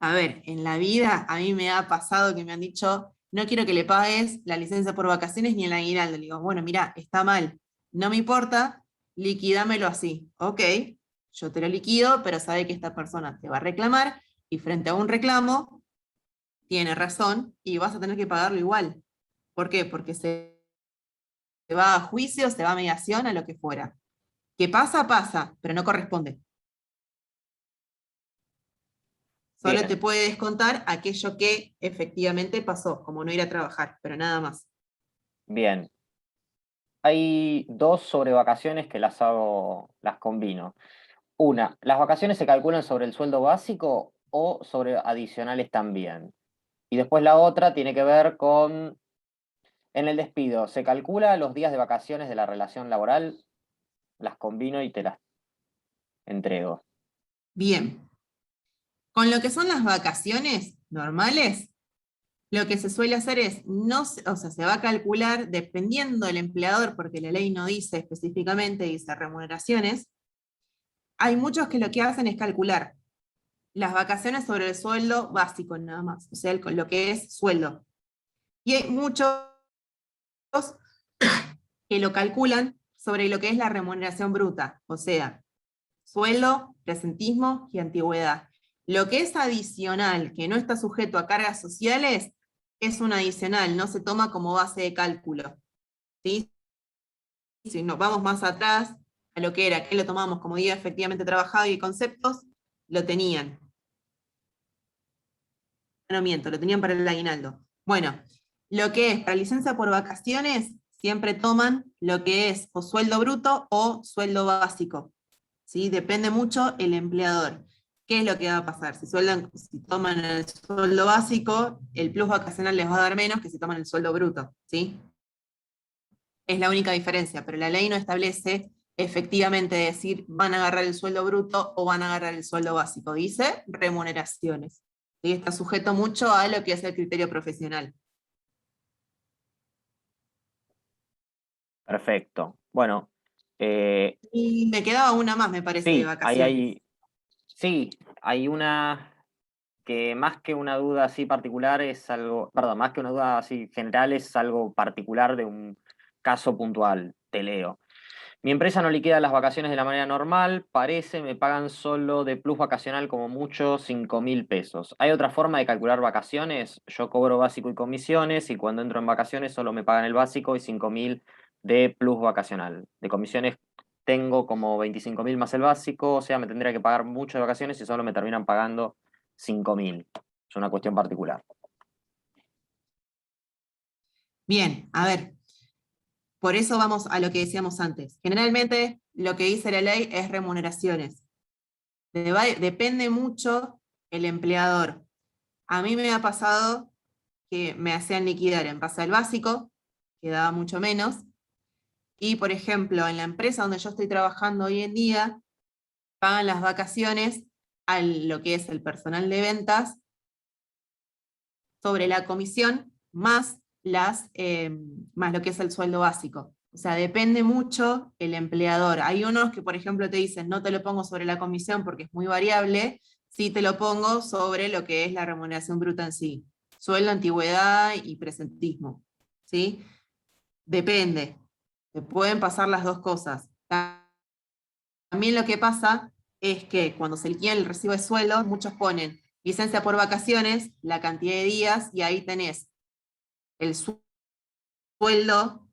A ver, en la vida a mí me ha pasado que me han dicho, no quiero que le pagues la licencia por vacaciones ni el aguinaldo. Le digo, bueno, mira, está mal, no me importa, liquídamelo así. Ok, yo te lo liquido, pero sabe que esta persona te va a reclamar y frente a un reclamo, tiene razón y vas a tener que pagarlo igual. ¿Por qué? Porque se va a juicio, se va a mediación, a lo que fuera. ¿Qué pasa? Pasa, pero no corresponde. Solo te Bien, puede descontar aquello que efectivamente pasó, como no ir a trabajar, pero nada más. bien. Hay dos sobre vacaciones que las combino. Una, ¿las vacaciones se calculan sobre el sueldo básico o sobre adicionales también? Y después la otra tiene que ver con, en el despido, ¿se calcula los días de vacaciones de la relación laboral? Las combino y te las entrego. Bien, con lo que son las vacaciones normales, lo que se suele hacer es, no, o sea, se va a calcular dependiendo del empleador, porque la ley no dice específicamente, dice remuneraciones. Hay muchos que lo que hacen es calcular las vacaciones sobre el sueldo básico nada más, o sea, lo que es sueldo. Y hay muchos que lo calculan sobre lo que es la remuneración bruta, o sea, sueldo, presentismo y antigüedad. Lo que es adicional, que no está sujeto a cargas sociales, es un adicional, no se toma como base de cálculo. ¿Sí? Si nos vamos más atrás a lo que era, que lo tomamos como día efectivamente trabajado y conceptos, lo tenían. No miento, lo tenían para el aguinaldo. Bueno, lo que es para licencia por vacaciones, siempre toman lo que es o sueldo bruto o sueldo básico. ¿Sí? Depende mucho el empleador. ¿Qué es lo que va a pasar? Si toman el sueldo básico, el plus vacacional les va a dar menos que si toman el sueldo bruto. ¿Sí? Es la única diferencia, pero la ley no establece efectivamente decir van a agarrar el sueldo bruto o van a agarrar el sueldo básico. Dice remuneraciones. ¿Sí? Está sujeto mucho a lo que es el criterio profesional. Perfecto. Bueno, eh, Y me quedaba una más, me parece, de sí, vacaciones. sí, hay una que más que una duda así particular es algo, perdón, más que una duda así general es algo particular de un caso puntual. Te leo. Mi empresa no liquida las vacaciones de la manera normal, parece, me pagan solo de plus vacacional como mucho 5.000 pesos. ¿Hay otra forma de calcular vacaciones? Yo cobro básico y comisiones y cuando entro en vacaciones solo me pagan el básico y 5.000 de plus vacacional. De comisiones tengo como 25.000 más el básico, o sea, me tendría que pagar mucho de vacaciones y solo me terminan pagando 5.000. Es una cuestión particular. Bien, a ver, por eso vamos a lo que decíamos antes. Generalmente lo que dice la ley es remuneraciones. Depende mucho el empleador. A mí me ha pasado que me hacían liquidar en base al básico, que daba mucho menos, y por ejemplo, en la empresa donde yo estoy trabajando hoy en día, pagan las vacaciones a lo que es el personal de ventas sobre la comisión más, más lo que es el sueldo básico. O sea, depende mucho el empleador. Hay unos que, por ejemplo, te dicen, no te lo pongo sobre la comisión porque es muy variable, sí te lo pongo sobre lo que es la remuneración bruta en sí. Sueldo, antigüedad y presentismo. ¿Sí? Depende. Te pueden pasar las dos cosas. También lo que pasa es que cuando se liquida el recibo de sueldo, muchos ponen licencia por vacaciones, la cantidad de días, y ahí tenés el sueldo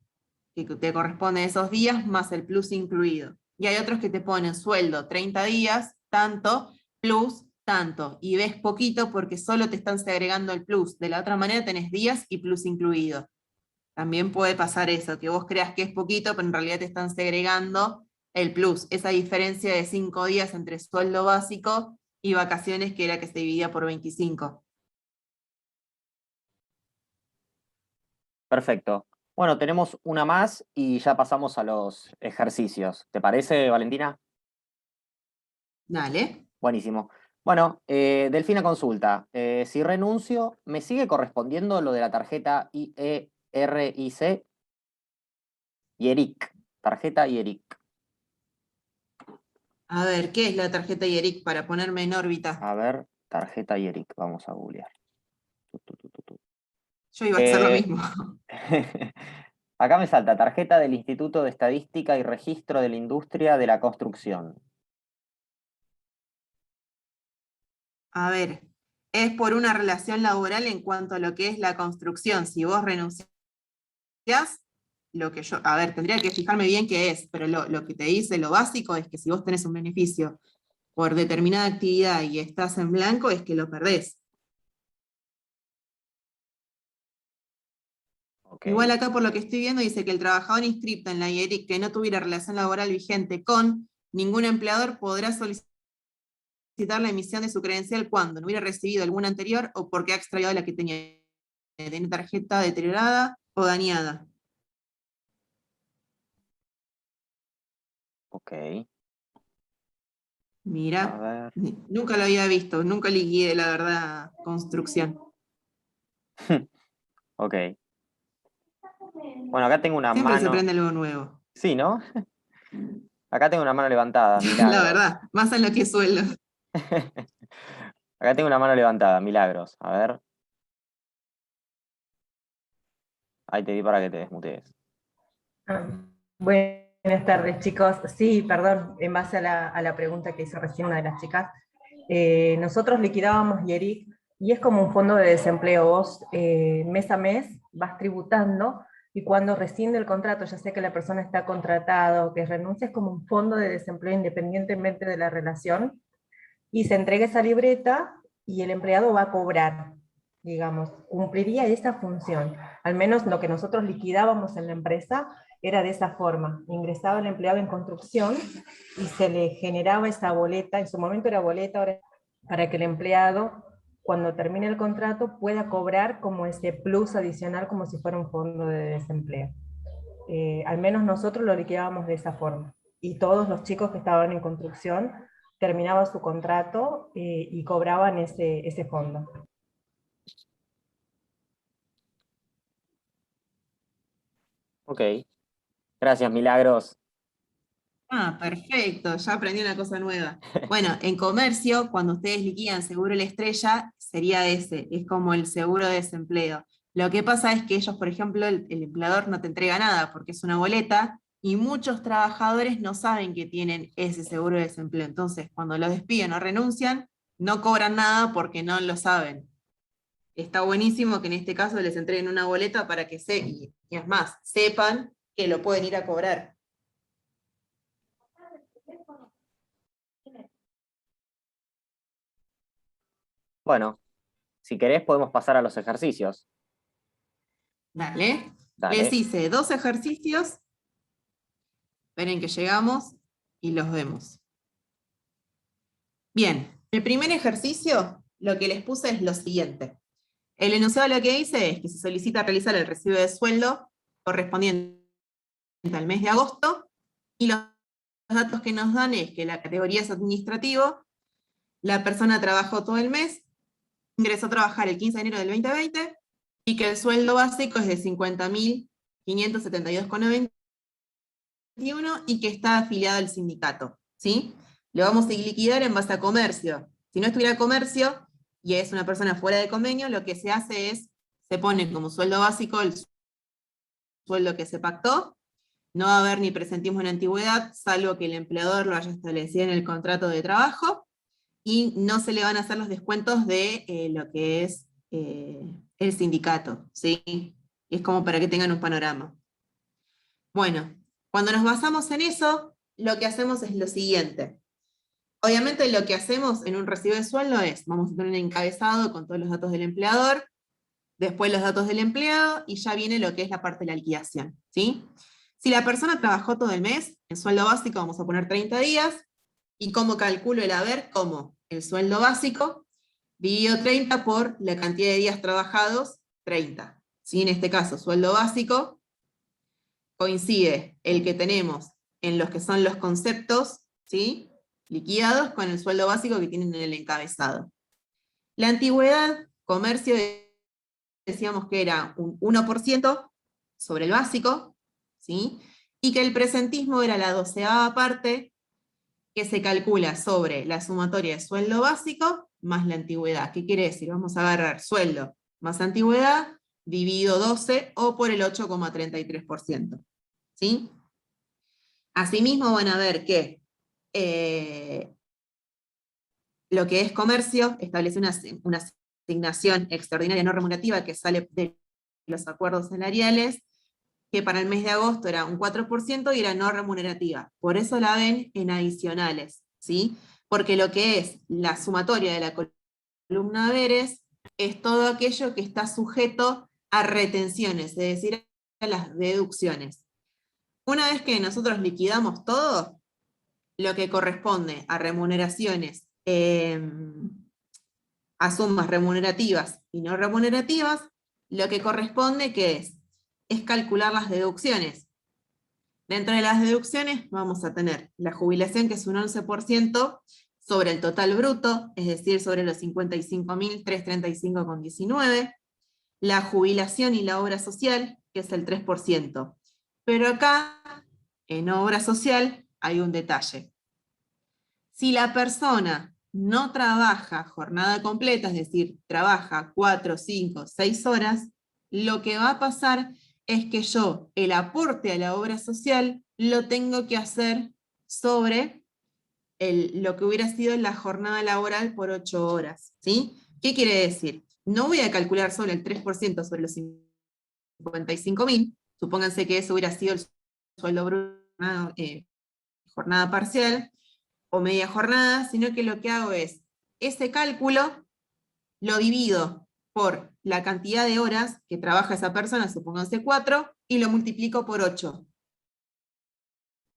que te corresponde esos días más el plus incluido. Y hay otros que te ponen sueldo 30 días, tanto, plus tanto, y ves poquito porque solo te están segregando el plus. De la otra manera tenés días y plus incluido. También puede pasar eso, que vos creas que es poquito, pero en realidad te están segregando el plus, esa diferencia de 5 días entre sueldo básico y vacaciones que era que se dividía por 25. Perfecto. Bueno, tenemos una más y ya pasamos a los ejercicios. ¿Te parece, Valentina? Dale. Buenísimo. Bueno, Delfina consulta. Si renuncio, ¿me sigue correspondiendo lo de la tarjeta IERIC? IERIC. Tarjeta IERIC. A ver, ¿qué es la tarjeta IERIC para ponerme en órbita? A ver, tarjeta IERIC. Vamos a googlear. Tu. Yo iba a hacer lo Eh, mismo. Acá me salta tarjeta del Instituto de Estadística y Registro de la Industria de la Construcción. A ver, es por una relación laboral en cuanto a lo que es la construcción. Si vos renunciás, lo que yo, a ver, tendría que fijarme bien qué es, pero lo que te dice, lo básico es que si vos tenés un beneficio por determinada actividad y estás en blanco, es que lo perdés. Ok. Igual acá por lo que estoy viendo dice que el trabajador inscripto en la IERIC que no tuviera relación laboral vigente con ningún empleador podrá solicitar la emisión de su credencial cuando no hubiera recibido alguna anterior o porque ha extraviado la que tenía de una tarjeta deteriorada o dañada. Ok. A Mira, ver. nunca lo había visto, nunca liquidé, la verdad, construcción. Ok. Bueno, acá tengo una Siempre se mano. aprende algo nuevo. Sí, ¿no? Acá tengo una mano levantada, La milagros. verdad, más en lo que suelo. Acá tengo una mano levantada, milagros. A ver. Ahí te di para que te desmutees. Ah, Buenas tardes, chicos. Sí, perdón, en base a la pregunta que hizo recién una de las chicas, nosotros liquidábamos IERIC y es como un fondo de desempleo. Vos mes a mes vas tributando y cuando rescinde el contrato, ya sea que la persona está contratada o que renuncia, es como un fondo de desempleo independientemente de la relación y se entrega esa libreta y el empleado va a cobrar, digamos, cumpliría esa función. Al menos lo que nosotros liquidábamos en la empresa era de esa forma. Ingresaba el empleado en construcción y se le generaba esa boleta, en su momento era boleta, ahora para que el empleado, cuando termine el contrato, pueda cobrar como ese plus adicional, como si fuera un fondo de desempleo. Al menos nosotros lo liquidábamos de esa forma. Y todos los chicos que estaban en construcción terminaban su contrato y cobraban ese fondo. Ok. Gracias, milagros. Ah, perfecto, ya aprendí una cosa nueva. Bueno, en comercio, cuando ustedes liquidan seguro la estrella, sería ese, es como el seguro de desempleo. Lo que pasa es que ellos, por ejemplo, el empleador no te entrega nada porque es una boleta y muchos trabajadores no saben que tienen ese seguro de desempleo. Entonces, cuando los despiden o renuncian, no cobran nada porque no lo saben. Está buenísimo que en este caso les entreguen una boleta para que y es más, sepan que lo pueden ir a cobrar. Bueno, si querés podemos pasar a los ejercicios. Dale. Les Dale. hice 2 ejercicios. Esperen que llegamos y los vemos. Bien, el primer ejercicio, lo que les puse es lo siguiente. El enunciado lo que dice es que se solicita realizar el recibo de sueldo correspondiente al mes de agosto y los datos que nos dan es que la categoría es administrativo, la persona trabajó todo el mes, ingresó a trabajar el 15 de enero del 2020 y que el sueldo básico es de 50.572,91 y que está afiliado al sindicato, ¿sí? Lo vamos a liquidar en base a comercio. Si no estuviera comercio y es una persona fuera de convenio, lo que se hace es, se pone como sueldo básico el sueldo que se pactó, no va a haber ni presentismo en antigüedad, salvo que el empleador lo haya establecido en el contrato de trabajo, y no se le van a hacer los descuentos de lo que es el sindicato, ¿sí? Es como para que tengan un panorama. Bueno, cuando nos basamos en eso, lo que hacemos es lo siguiente. Obviamente lo que hacemos en un recibo de sueldo es, vamos a tener un encabezado con todos los datos del empleador, después los datos del empleado, y ya viene lo que es la parte de la liquidación, ¿sí? Si la persona trabajó todo el mes, en sueldo básico vamos a poner 30 días, y cómo calculo el haber, como el sueldo básico, dividido 30 por la cantidad de días trabajados, 30, ¿sí? En este caso, sueldo básico, coincide el que tenemos en los que son los conceptos, ¿sí? Liquidados con el sueldo básico que tienen en el encabezado. La antigüedad, comercio, decíamos que era un 1% sobre el básico, ¿sí? Y que el presentismo era la 12ª parte, que se calcula sobre la sumatoria de sueldo básico más la antigüedad. ¿Qué quiere decir? Vamos a agarrar sueldo más antigüedad dividido 12 o por el 8,33%. ¿Sí? Asimismo van a ver que lo que es comercio establece una asignación extraordinaria no remunerativa que sale de los acuerdos salariales, que para el mes de agosto era un 4% y era no remunerativa. Por eso la ven en adicionales, ¿sí? Porque lo que es la sumatoria de la columna haberes es todo aquello que está sujeto a retenciones, es decir, a las deducciones. Una vez que nosotros liquidamos todo, lo que corresponde a remuneraciones, a sumas remunerativas y no remunerativas, lo que corresponde que es calcular las deducciones. Dentro de las deducciones vamos a tener la jubilación, que es un 11% sobre el total bruto, es decir, sobre los 55.335,19, la jubilación y la obra social, que es el 3%. Pero acá, en obra social, hay un detalle. Si la persona no trabaja jornada completa, es decir, trabaja 4, 5, 6 horas, lo que va a pasar es que yo el aporte a la obra social lo tengo que hacer sobre lo que hubiera sido la jornada laboral por 8 horas. ¿Sí? ¿Qué quiere decir? No voy a calcular solo el 3% sobre los 55.000, supónganse que eso hubiera sido el sueldo bruto, jornada parcial, o media jornada, sino que lo que hago es, ese cálculo lo divido por la cantidad de horas que trabaja esa persona, supónganse 4, y lo multiplico por 8.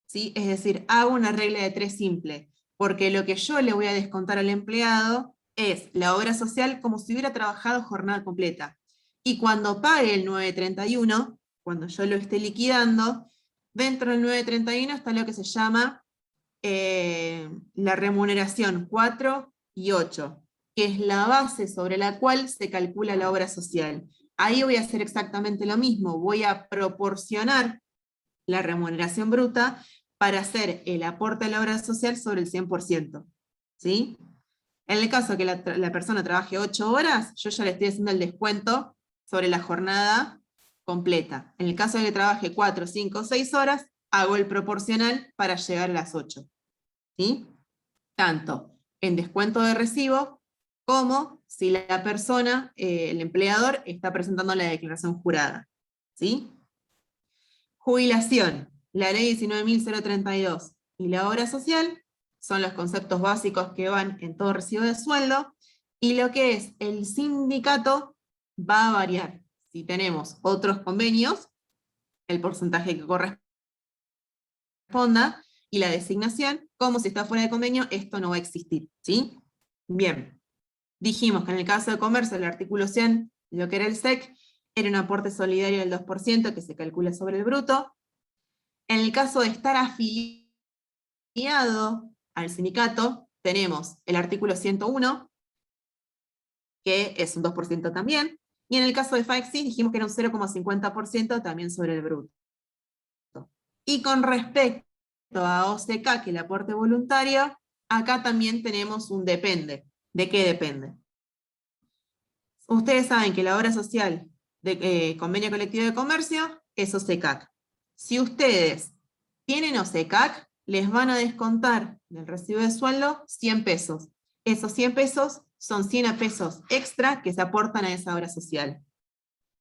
¿Sí? Es decir, hago una regla de 3 simple, porque lo que yo le voy a descontar al empleado es la obra social como si hubiera trabajado jornada completa. Y cuando pague el 931, cuando yo lo esté liquidando, dentro del 931 está lo que se llama la remuneración 4 y 8, que es la base sobre la cual se calcula la obra social. Ahí voy a hacer exactamente lo mismo, voy a proporcionar la remuneración bruta para hacer el aporte a la obra social sobre el 100%. ¿Sí? En el caso que la persona trabaje 8 horas, yo ya le estoy haciendo el descuento sobre la jornada completa. En el caso de que trabaje 4, 5, 6 horas, hago el proporcional para llegar a las 8. ¿Sí? Tanto en descuento de recibo como si la persona, el empleador, está presentando la declaración jurada. ¿Sí? Jubilación, la ley 19.032 y la obra social son los conceptos básicos que van en todo recibo de sueldo, y lo que es el sindicato va a variar. Si tenemos otros convenios, el porcentaje que corresponda, y la designación, como si está fuera de convenio, esto no va a existir. ¿Sí? Bien, dijimos que en el caso de comercio, el artículo 100, lo que era el SEC, era un aporte solidario del 2% que se calcula sobre el bruto. En el caso de estar afiliado al sindicato, tenemos el artículo 101, que es un 2% también, y en el caso de FAEXI dijimos que era un 0,50% también sobre el bruto. Y con respecto a OCK, que es el aporte voluntario, acá también tenemos un depende. ¿De qué depende? Ustedes saben que la obra social de convenio colectivo de comercio es OCCAC. Si ustedes tienen OCCAC, les van a descontar del recibo de sueldo 100 pesos. Esos 100 pesos son 100 pesos extra que se aportan a esa obra social.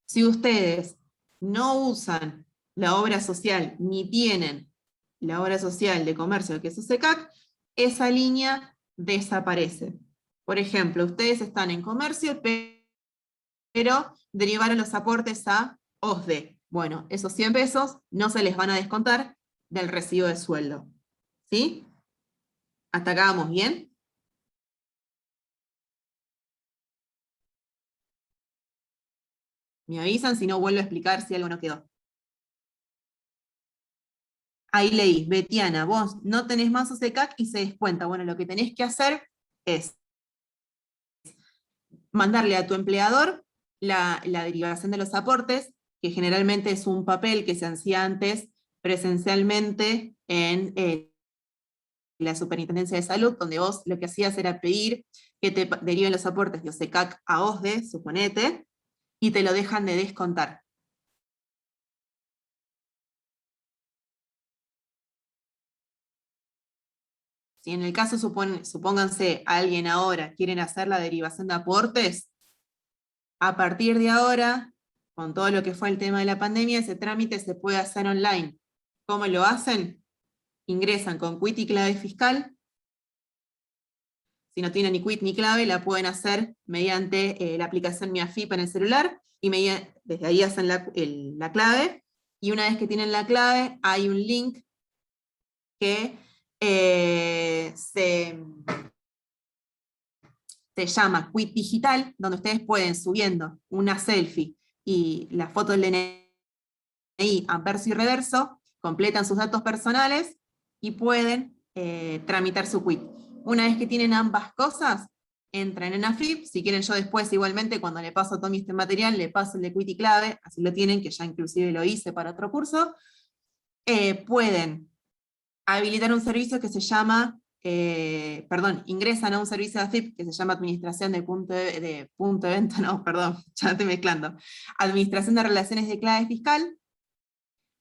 Si ustedes no usan la obra social ni tienen la obra social de comercio que es OCCAC, esa línea desaparece. Por ejemplo, ustedes están en comercio, pero derivaron los aportes a OSDE. Bueno, esos 100 pesos no se les van a descontar del recibo de sueldo. ¿Sí? ¿Hasta acá vamos bien? Me avisan si no vuelvo a explicar si algo no quedó. Ahí leí, Betiana, vos no tenés más OSECAC y se descuenta. Bueno, lo que tenés que hacer es mandarle a tu empleador la derivación de los aportes, que generalmente es un papel que se hacía antes presencialmente en la Superintendencia de Salud, donde vos lo que hacías era pedir que te deriven los aportes de OSECAC a OSDE, suponete, y te lo dejan de descontar. Si en el caso, supónganse, alguien ahora quieren hacer la derivación de aportes, a partir de ahora, con todo lo que fue el tema de la pandemia, ese trámite se puede hacer online. ¿Cómo lo hacen? Ingresan con quit y clave fiscal. Si no tienen ni quit ni clave, la pueden hacer mediante la aplicación Mi AFIP en el celular, y desde ahí hacen la clave, y una vez que tienen la clave, hay un link que se llama Quit Digital, donde ustedes pueden, subiendo una selfie y la foto del DNI anverso y reverso, completan sus datos personales y pueden tramitar su quit. Una vez que tienen ambas cosas, entran en AFIP. Si quieren, yo después igualmente, cuando le paso a Tommy este material, le paso el de quit y clave, así lo tienen, que ya inclusive lo hice para otro curso. Pueden habilitar un servicio que se llama, ingresan a un servicio de AFIP que se llama Administración de punto de venta, no, perdón, ya estoy mezclando. Administración de Relaciones de Clave Fiscal,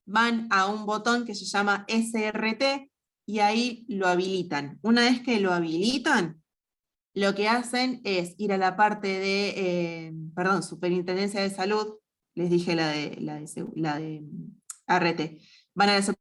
van a un botón que se llama SRT y ahí lo habilitan. Una vez que lo habilitan, lo que hacen es ir a la parte de, Superintendencia de Salud, les dije la de ART, van a la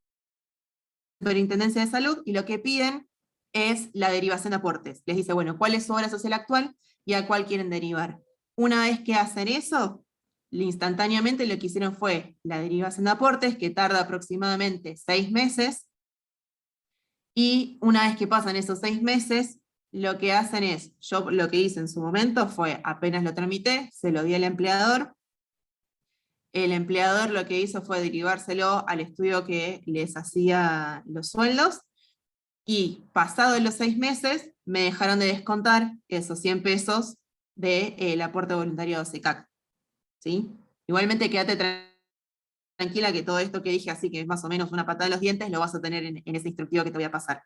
Superintendencia de Salud y lo que piden es la derivación de aportes. Les dice, bueno, ¿cuál es su obra social actual y a cuál quieren derivar? Una vez que hacen eso, instantáneamente lo que hicieron fue la derivación de aportes, que tarda aproximadamente 6 meses, y una vez que pasan esos 6 meses, lo que hacen es, yo lo que hice en su momento fue, apenas lo tramité, se lo di al empleador. El empleador lo que hizo fue derivárselo al estudio que les hacía los sueldos, y pasados los 6 meses me dejaron de descontar esos 100 pesos del aporte voluntario de OSECAC. ¿Sí? Igualmente quédate tranquila que todo esto que dije, así que es más o menos una patada en los dientes, lo vas a tener en ese instructivo que te voy a pasar.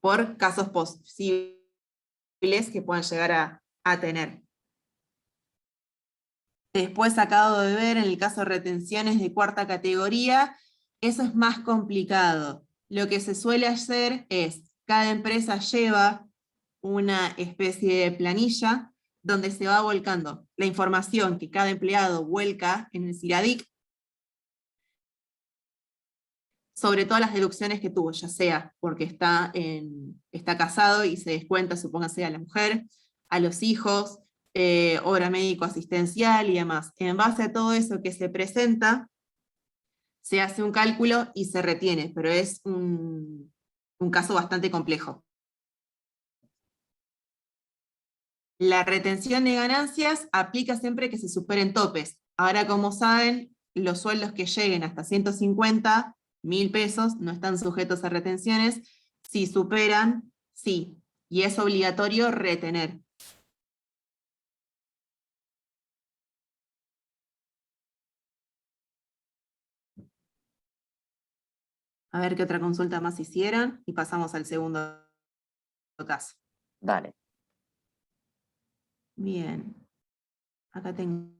Por casos posibles que puedan llegar a tener. Después acabo de ver, en el caso de retenciones de cuarta categoría, eso es más complicado. Lo que se suele hacer es, cada empresa lleva una especie de planilla donde se va volcando la información que cada empleado vuelca en el CIRADIC sobre todas las deducciones que tuvo, ya sea porque está casado y se descuenta, supóngase, a la mujer, a los hijos, obra médico-asistencial y demás. En base a todo eso que se presenta, se hace un cálculo y se retiene, pero es un caso bastante complejo. La retención de ganancias aplica siempre que se superen topes. Ahora, como saben, los sueldos que lleguen hasta 150.000 pesos no están sujetos a retenciones. Si superan, sí. Y es obligatorio retener. A ver qué otra consulta más hicieron y pasamos al segundo caso. Dale. Bien. Acá tengo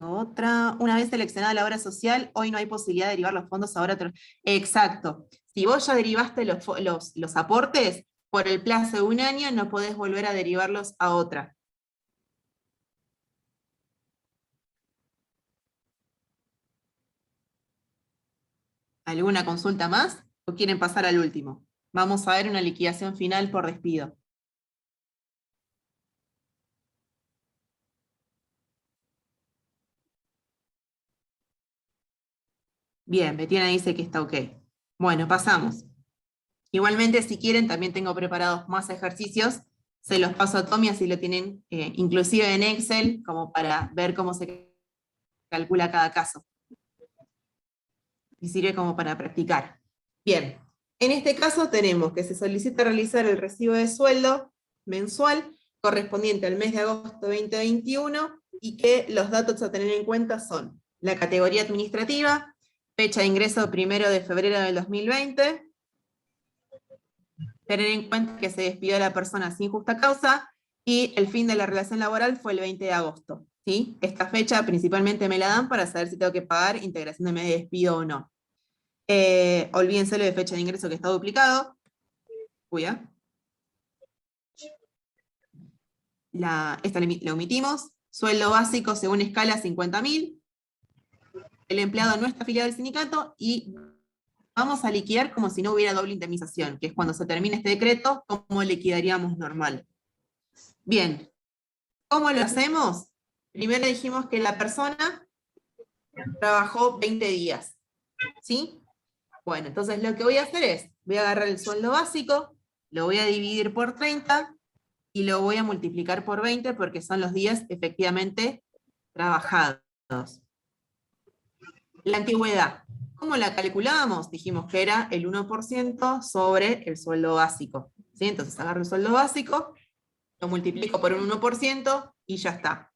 otra. Una vez seleccionada la obra social, hoy no hay posibilidad de derivar los fondos a otro. Exacto. Si vos ya derivaste los aportes, por el plazo de 1 año no podés volver a derivarlos a otra. ¿Alguna consulta más? ¿O quieren pasar al último? Vamos a ver una liquidación final por despido. Bien, Betiana dice que está ok. Bueno, pasamos. Igualmente, si quieren, también tengo preparados más ejercicios, Se los paso a Tommy, así lo tienen inclusive en Excel, como para ver cómo se calcula cada caso. Y sirve como para practicar. Bien, en este caso tenemos que se solicita realizar el recibo de sueldo mensual correspondiente al mes de agosto 2021 y que los datos a tener en cuenta son la categoría administrativa, fecha de ingreso 1 de febrero del 2020, tener en cuenta que se despidió a la persona sin justa causa y el fin de la relación laboral fue el 20 de agosto. ¿Sí? Esta fecha principalmente me la dan para saber si tengo que pagar integración de medio de despido o no. Olvídense lo de fecha de ingreso que está duplicado. Cuida. Esta la omitimos. Sueldo básico según escala 50.000. El empleado no está afiliado al sindicato y vamos a liquidar como si no hubiera doble indemnización, que es cuando se termine este decreto, como liquidaríamos normal. Bien, ¿cómo lo hacemos? Primero dijimos que la persona trabajó 20 días, ¿sí? Bueno, entonces lo que voy a hacer es, voy a agarrar el sueldo básico, lo voy a dividir por 30 y lo voy a multiplicar por 20 porque son los días efectivamente trabajados. La antigüedad, ¿cómo la calculábamos? Dijimos que era el 1% sobre el sueldo básico, ¿sí? Entonces agarro el sueldo básico, lo multiplico por un 1% y ya está.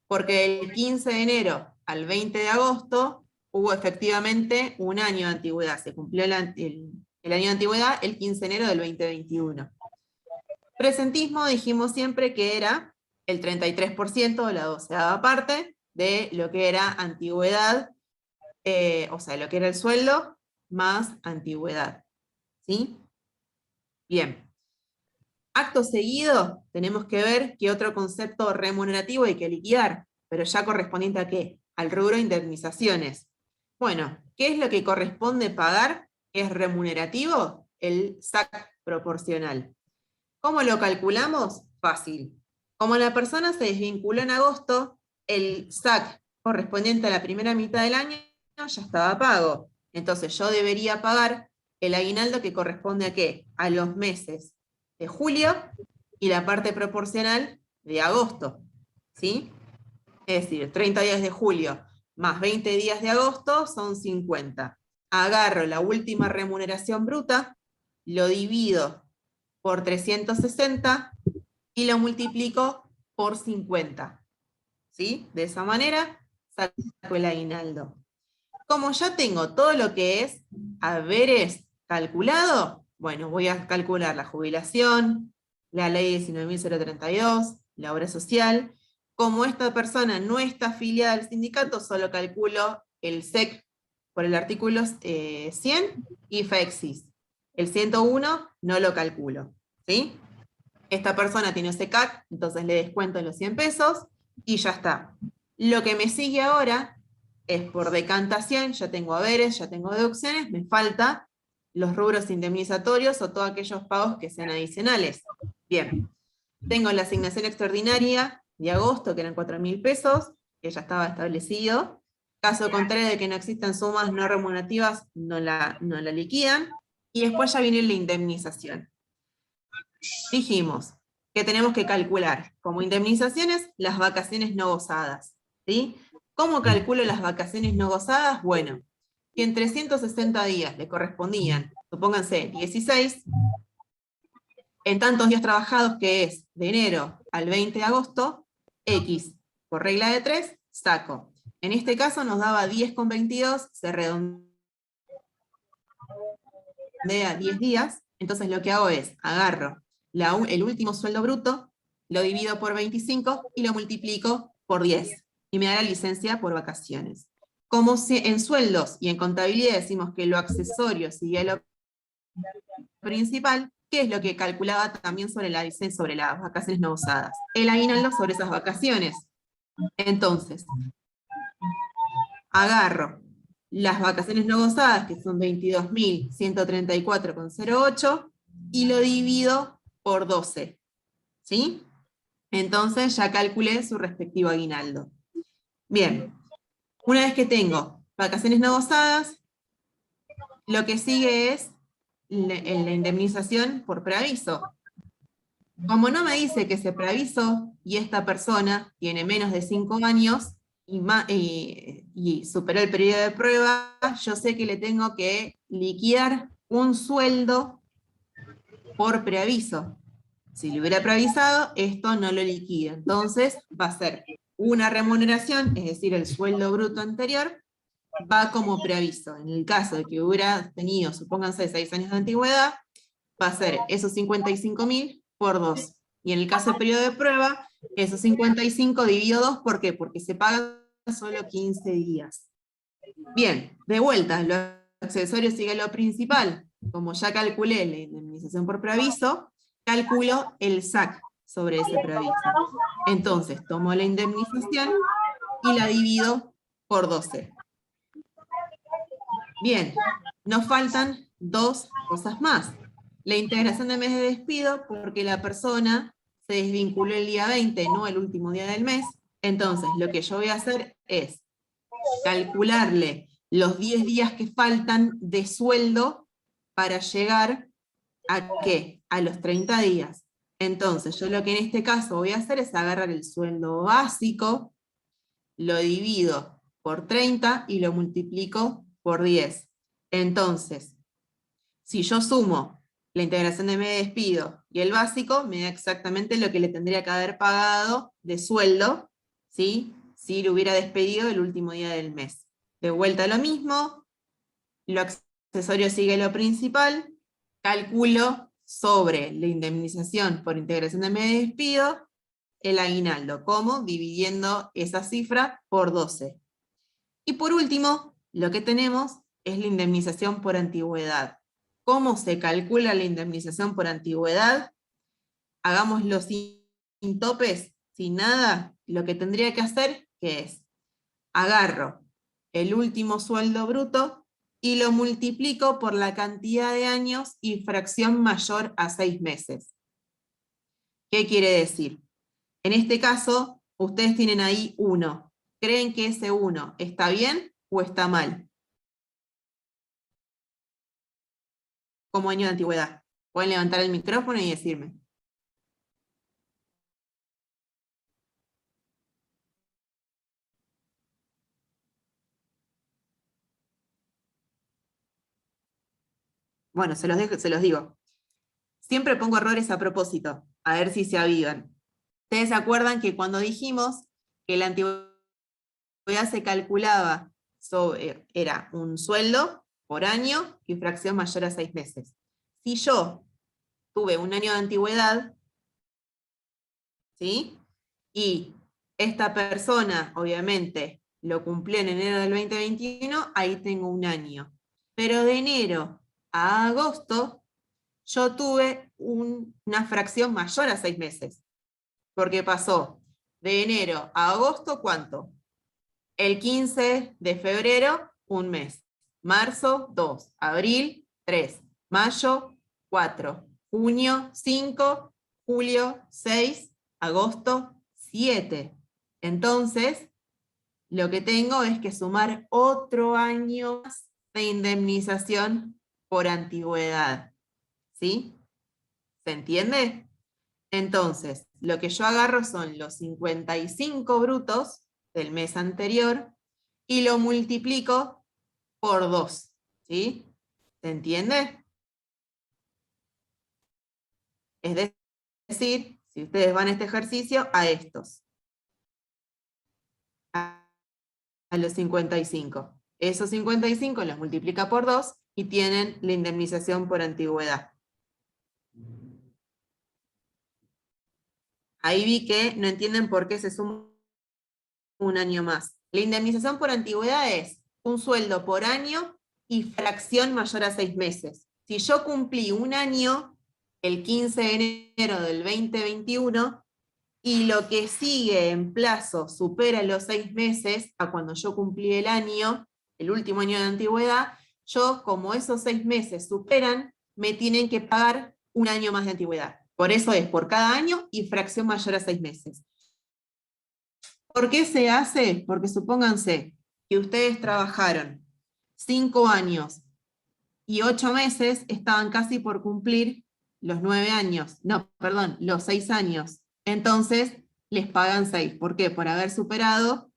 Porque el 15 de enero al 20 de agosto hubo efectivamente un año de antigüedad. Se cumplió el año de antigüedad el 15 de enero del 2021. Presentismo dijimos siempre que era el 33% de la 12ª parte de lo que era antigüedad, o sea, lo que era el sueldo más antigüedad. ¿Sí? Bien. Acto seguido, tenemos que ver qué otro concepto remunerativo hay que liquidar, pero ya correspondiente a qué, al rubro de indemnizaciones. Bueno, ¿qué es lo que corresponde pagar? ¿Es remunerativo? El SAC proporcional. ¿Cómo lo calculamos? Fácil. Como la persona se desvinculó en agosto, el SAC correspondiente a la primera mitad del año ya estaba pago. Entonces yo debería pagar el aguinaldo que corresponde a ¿qué? A los meses de julio y la parte proporcional de agosto. ¿Sí? Es decir, 30 días de julio más 20 días de agosto son 50. Agarro la última remuneración bruta, lo divido por 360 y lo multiplico por 50. ¿Sí? De esa manera saco el aguinaldo. Como ya tengo todo lo que es haberes calculado, bueno, voy a calcular la jubilación, la ley 19.032, la obra social. Como esta persona no está afiliada al sindicato, solo calculo el SEC por el artículo 100 y FEXIS. El 101 no lo calculo, ¿sí? Esta persona tiene SECAC, entonces le descuento los 100 pesos y ya está. Lo que me sigue ahora es por decantación, ya tengo haberes, ya tengo deducciones, me falta los rubros indemnizatorios o todos aquellos pagos que sean adicionales. Bien, tengo la asignación extraordinaria de agosto, que eran 4.000 pesos, que ya estaba establecido. Caso contrario de que no existan sumas no remunerativas, no la liquidan. Y después ya viene la indemnización. Dijimos que tenemos que calcular como indemnizaciones las vacaciones no gozadas, ¿sí? ¿Cómo calculo las vacaciones no gozadas? Bueno, si en 360 días le correspondían, supónganse 16, en tantos días trabajados que es de enero al 20 de agosto, X por regla de 3, saco. En este caso nos daba 10,22, se redondea a 10 días, entonces lo que hago es, agarro el último sueldo bruto, lo divido por 25 y lo multiplico por 10. Y me da la licencia por vacaciones. Como en sueldos y en contabilidad decimos que lo accesorio sigue lo principal, ¿qué es lo que calculaba también sobre la licencia, sobre las vacaciones no gozadas? El aguinaldo sobre esas vacaciones. Entonces, agarro las vacaciones no gozadas, que son 22.134,08, y lo divido por 12. ¿Sí? Entonces ya calculé su respectivo aguinaldo. Bien, una vez que tengo vacaciones no gozadas, lo que sigue es la indemnización por preaviso. Como no me dice que se preavisó y esta persona tiene menos de 5 años y superó el periodo de prueba, yo sé que le tengo que liquidar un sueldo por preaviso. Si le hubiera preavisado, esto no lo liquida. Entonces va a ser una remuneración, es decir, el sueldo bruto anterior, va como preaviso. En el caso de que hubiera tenido, supónganse, 6 años de antigüedad, va a ser esos 55.000 por 2. Y en el caso del periodo de prueba, esos 55 dividido 2, ¿por qué? Porque se pagan solo 15 días. Bien, de vuelta, lo accesorio sigue lo principal. Como ya calculé la indemnización por preaviso, calculo el SAC sobre ese preaviso. Entonces, tomo la indemnización y la divido por 12. Bien, nos faltan dos cosas más. La integración de mes de despido, porque la persona se desvinculó el día 20, no el último día del mes. Entonces, lo que yo voy a hacer es calcularle los 10 días que faltan de sueldo para llegar ¿a qué? A los 30 días. Entonces, yo lo que en este caso voy a hacer es agarrar el sueldo básico, lo divido por 30 y lo multiplico por 10. Entonces, si yo sumo la integración de mes de despido y el básico, me da exactamente lo que le tendría que haber pagado de sueldo, ¿sí? Si lo hubiera despedido el último día del mes. De vuelta lo mismo, lo accesorio sigue lo principal, calculo sobre la indemnización por integración de mes de despido, el aguinaldo. ¿Cómo? Dividiendo esa cifra por 12. Y por último, lo que tenemos es la indemnización por antigüedad. ¿Cómo se calcula la indemnización por antigüedad? Hagámoslo sin topes, sin nada. Lo que tendría que hacer, ¿qué es? Agarro el último sueldo bruto y lo multiplico por la cantidad de años y fracción mayor a 6 meses. ¿Qué quiere decir? En este caso, ustedes tienen ahí 1. ¿Creen que ese 1 está bien o está mal? Como año de antigüedad. Pueden levantar el micrófono y decirme. Bueno, se los digo. Siempre pongo errores a propósito, a ver si se avivan. ¿Ustedes se acuerdan que cuando dijimos que la antigüedad se calculaba era un sueldo por año y fracción mayor a 6 meses? Si yo tuve un año de antigüedad, ¿sí? Y esta persona, obviamente, lo cumplió en enero del 2021, ahí tengo un año. Pero de enero a agosto, yo tuve una fracción mayor a 6 meses. Porque pasó de enero a agosto, ¿cuánto? El 15 de febrero, un mes. Marzo, 2. Abril, 3. Mayo, 4. Junio, 5. Julio, 6. Agosto, 7. Entonces, lo que tengo es que sumar otro año más de indemnización por antigüedad. ¿Sí? ¿Se entiende? Entonces, lo que yo agarro son los 55 brutos del mes anterior y lo multiplico por 2. ¿Sí? ¿Se entiende? Es decir, si ustedes van a este ejercicio, a estos. A los 55. Esos 55 los multiplica por 2 y tienen la indemnización por antigüedad. Ahí vi que no entienden por qué se suma un año más. La indemnización por antigüedad es un sueldo por año y fracción mayor a 6 meses. Si yo cumplí un año, el 15 de enero del 2021, y lo que sigue en plazo supera los 6 meses a cuando yo cumplí el año, el último año de antigüedad, yo, como esos 6 meses superan, me tienen que pagar un año más de antigüedad. Por eso es por cada año y fracción mayor a 6 meses. ¿Por qué se hace? Porque supónganse que ustedes trabajaron 5 años y 8 meses, estaban casi por cumplir los 9 años, no, perdón, los 6 años, entonces les pagan 6. ¿Por qué? Por haber superado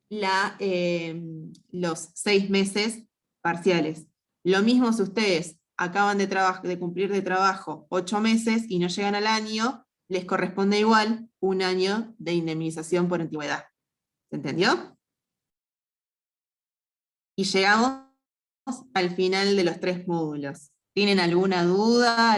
los 6 meses parciales. Lo mismo si ustedes acaban de cumplir de trabajo 8 meses y no llegan al año, les corresponde igual un año de indemnización por antigüedad. ¿Se entendió? Y llegamos al final de los 3 módulos. ¿Tienen alguna duda?